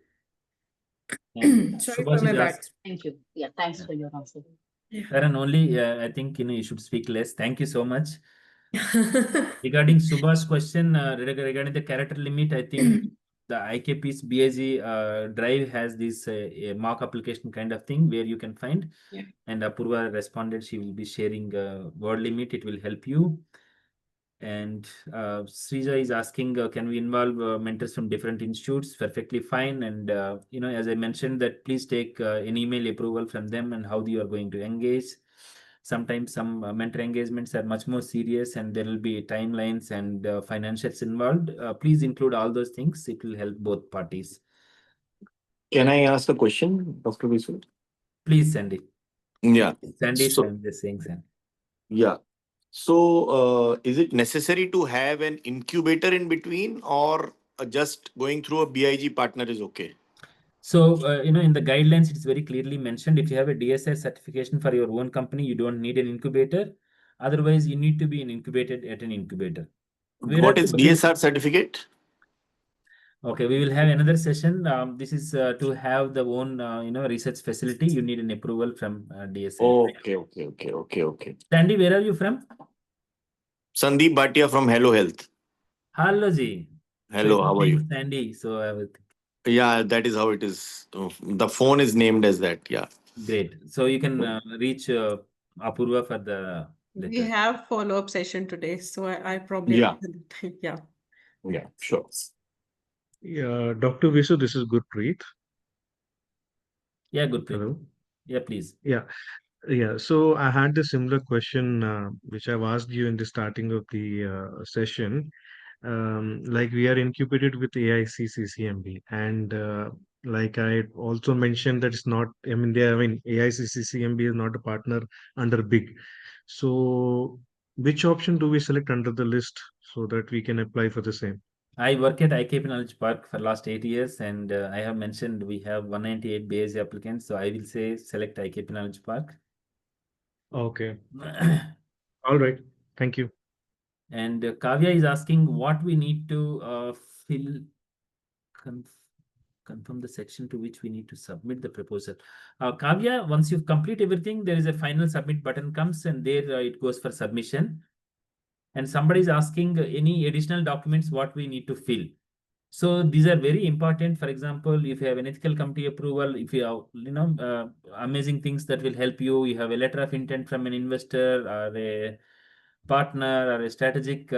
[SPEAKER 9] And
[SPEAKER 8] Sorry
[SPEAKER 9] Subhash
[SPEAKER 8] for my
[SPEAKER 9] is
[SPEAKER 8] bad.
[SPEAKER 10] Thank you. Yeah, thanks for your answer.
[SPEAKER 9] Karan, only I think you should speak less. Thank you so much. Regarding Subhash's question, regarding the character limit, I think the IKP's BSc drive has this a mock application kind of thing where you can find.
[SPEAKER 8] Yeah.
[SPEAKER 9] And Apurva responded, she will be sharing word limit. It will help you. And Srija is asking, can we involve mentors from different institutes? Perfectly fine. And, as I mentioned that please take an email approval from them and how you are going to engage. Sometimes some mentor engagements are much more serious and there will be timelines and financials involved. Please include all those things. It will help both parties.
[SPEAKER 11] Can I ask a question, Dr. Visu?
[SPEAKER 9] Please, Sandy.
[SPEAKER 11] Yeah.
[SPEAKER 9] Sandy,
[SPEAKER 11] So,
[SPEAKER 9] I'm just saying, Sandy.
[SPEAKER 11] yeah. So, is it necessary to have an incubator in between, or just going through a BIG partner is okay?
[SPEAKER 9] So, in the guidelines, it's very clearly mentioned, if you have a DSI certification for your own company, you don't need an incubator. Otherwise, you need to be incubated at an incubator.
[SPEAKER 11] What is DSR certificate?
[SPEAKER 9] Okay, we will have another session. This is to have the own, research facility. You need an approval from DSI.
[SPEAKER 11] Okay.
[SPEAKER 9] Sandy, where are you from?
[SPEAKER 11] Sandeep Bhatia from Hello Health.
[SPEAKER 9] Hello, Ji.
[SPEAKER 11] Hello, how are you?
[SPEAKER 9] Sandy, so I will.
[SPEAKER 11] Yeah, that is how it is. The phone is named as that. Yeah.
[SPEAKER 9] Great. So you can reach Apurva for the
[SPEAKER 1] We
[SPEAKER 9] letter.
[SPEAKER 1] have follow-up session today, so I probably
[SPEAKER 11] Yeah.
[SPEAKER 1] yeah.
[SPEAKER 11] Yeah, sure.
[SPEAKER 12] Yeah, Dr. Visu, this is Gurpreet.
[SPEAKER 9] Yeah, Gurpreet.
[SPEAKER 12] Hello. Yeah,
[SPEAKER 8] please.
[SPEAKER 12] Yeah. So I had the similar question which I've asked you in the starting of the session. Like we are incubated with AICCCMB, and like I also mentioned that it's not. AICCCMB is not a partner under BIG. So which option do we select under the list so that we can apply for the same?
[SPEAKER 9] I work at IKP Knowledge Park for last 8 years, and I have mentioned we have 198 BSc applicants. So I will say select IKP Knowledge Park.
[SPEAKER 12] Okay. All right. Thank you.
[SPEAKER 9] And Kavya is asking what we need to fill. confirm the section to which we need to submit the proposal. Kavya, once you've complete everything, there is a final submit button comes and there it goes for submission. And somebody is asking any additional documents what we need to fill. So these are very important. For example, if you have an ethical committee approval, if you have, amazing things that will help you, you have a letter of intent from an investor or a partner or a strategic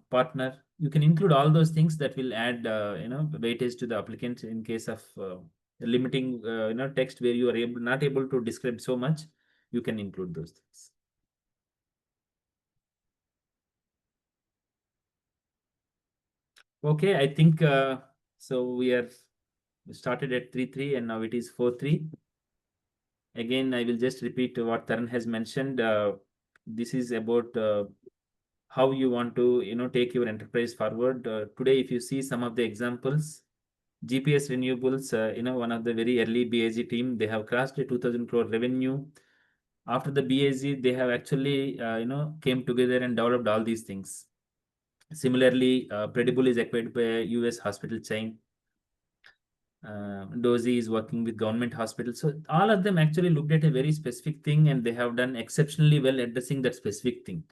[SPEAKER 9] partner, you can include all those things that will add, weightage to the applicant in case of limiting, text where you are not able to describe so much, you can include those things. Okay, I think so we started at 3:03 and now it is 4:03. Again, I will just repeat what Taran has mentioned. This is about how you want to take your enterprise forward. Today, if you see some of the examples, GPS Renewables, one of the very early BAG team, they have crossed a 2,000 crore revenue. After the BAG, they have actually came together and developed all these things. Similarly, Predible is acquired by a US hospital chain. Dozy is working with government hospitals. So all of them actually looked at a very specific thing and they have done exceptionally well addressing that specific thing.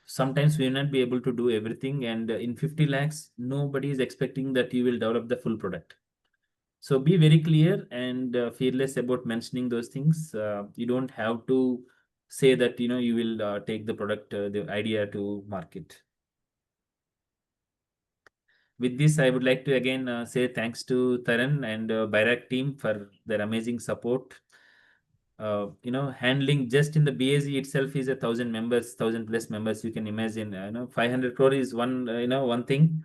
[SPEAKER 9] Sometimes we will not be able to do everything, and in 50 lakhs, nobody is expecting that you will develop the full product. So be very clear and fearless about mentioning those things. You don't have to say that you will take the product, the idea to market. With this, I would like to again say thanks to Taran and Bairak team for their amazing support. Handling just in the BAG itself is 1,000 members, 1,000 plus members. You can imagine, 500 crore is one thing.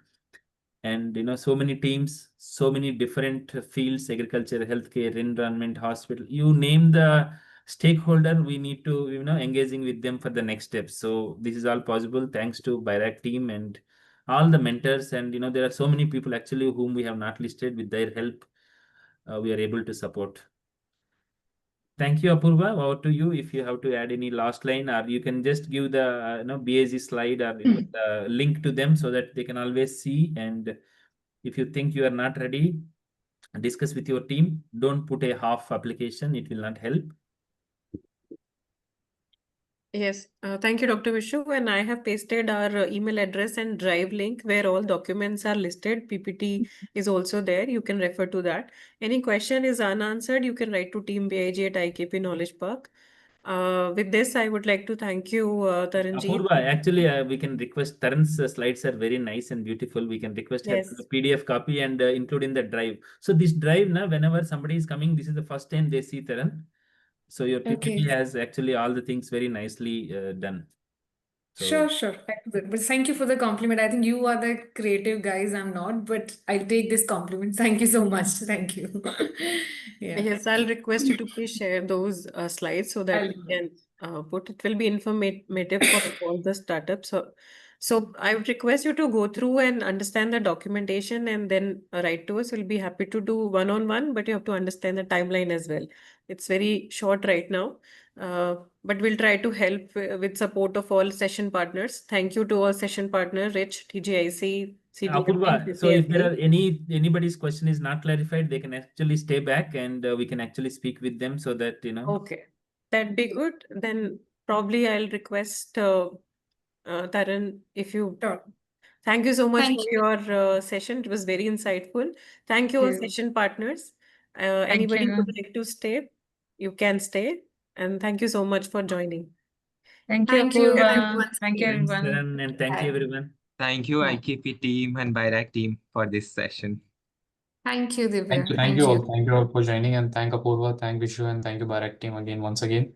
[SPEAKER 9] And so many teams, so many different fields, agriculture, healthcare, environment, hospital, you name the stakeholder, we need to, engaging with them for the next step. So this is all possible thanks to Bairak team and all the mentors. And, there are so many people actually whom we have not listed. With their help, we are able to support. Thank you, Apurva. Over to you if you have to add any last line, or you can just give the BAG slide or the link to them so that they can always see. And if you think you are not ready, discuss with your team. Don't put a half application. It will not help.
[SPEAKER 1] Yes, thank you, Dr. Vishu. And I have pasted our email address and Drive link where all documents are listed. PPT is also there. You can refer to that. Any question is unanswered, you can write to Team BIG at IKP Knowledge Park. With this, I would like to thank you, Taranji.
[SPEAKER 9] Apurva, actually, we can request. Taran's slides are very nice and beautiful. We can request her
[SPEAKER 1] Yes.
[SPEAKER 9] to PDF copy and include in the drive. So this drive, now, whenever somebody is coming, this is the first time they see Taran. So your PPT
[SPEAKER 8] Okay.
[SPEAKER 9] has actually all the things very nicely done.
[SPEAKER 8] Sure. But thank you for the compliment. I think you are the creative guys, I'm not, but I'll take this compliment. Thank you so much. Thank you. Yeah.
[SPEAKER 1] Yes, I'll request you to please share those slides so that
[SPEAKER 8] I'll
[SPEAKER 1] we
[SPEAKER 8] do
[SPEAKER 1] can put it will be informative for all the startups. So I would request you to go through and understand the documentation and then write to us. We'll be happy to do one-on-one, but you have to understand the timeline as well. It's very short right now, but we'll try to help with support of all session partners. Thank you to all session partners, Rich, TGIC,
[SPEAKER 9] Apurva, so if there are anybody's question is not clarified, they can actually stay back and we can actually speak with them so that
[SPEAKER 1] Okay, that'd be good. Then probably I'll request Taran, if you
[SPEAKER 8] Sure.
[SPEAKER 1] thank you so much
[SPEAKER 8] Thank
[SPEAKER 1] for
[SPEAKER 8] you.
[SPEAKER 1] your session. It was very insightful. Thank you all
[SPEAKER 8] Thank you.
[SPEAKER 1] session partners. Anybody who
[SPEAKER 4] you.
[SPEAKER 1] would like to stay, you can stay. And thank you so much for joining.
[SPEAKER 4] Thank you,
[SPEAKER 8] Thank you,
[SPEAKER 4] Apurva.
[SPEAKER 8] everyone.
[SPEAKER 4] Thank you,
[SPEAKER 9] Thanks,
[SPEAKER 4] everyone.
[SPEAKER 9] Taran, and thank you,
[SPEAKER 8] Bye.
[SPEAKER 9] everyone.
[SPEAKER 6] Thank you,
[SPEAKER 8] Bye.
[SPEAKER 6] IKP team and Bairak team for this session.
[SPEAKER 8] Thank you, Divya.
[SPEAKER 3] Thank you all. Thank you all for joining, and thank Apurva, thank Vishu, and thank you Bairak team again once again.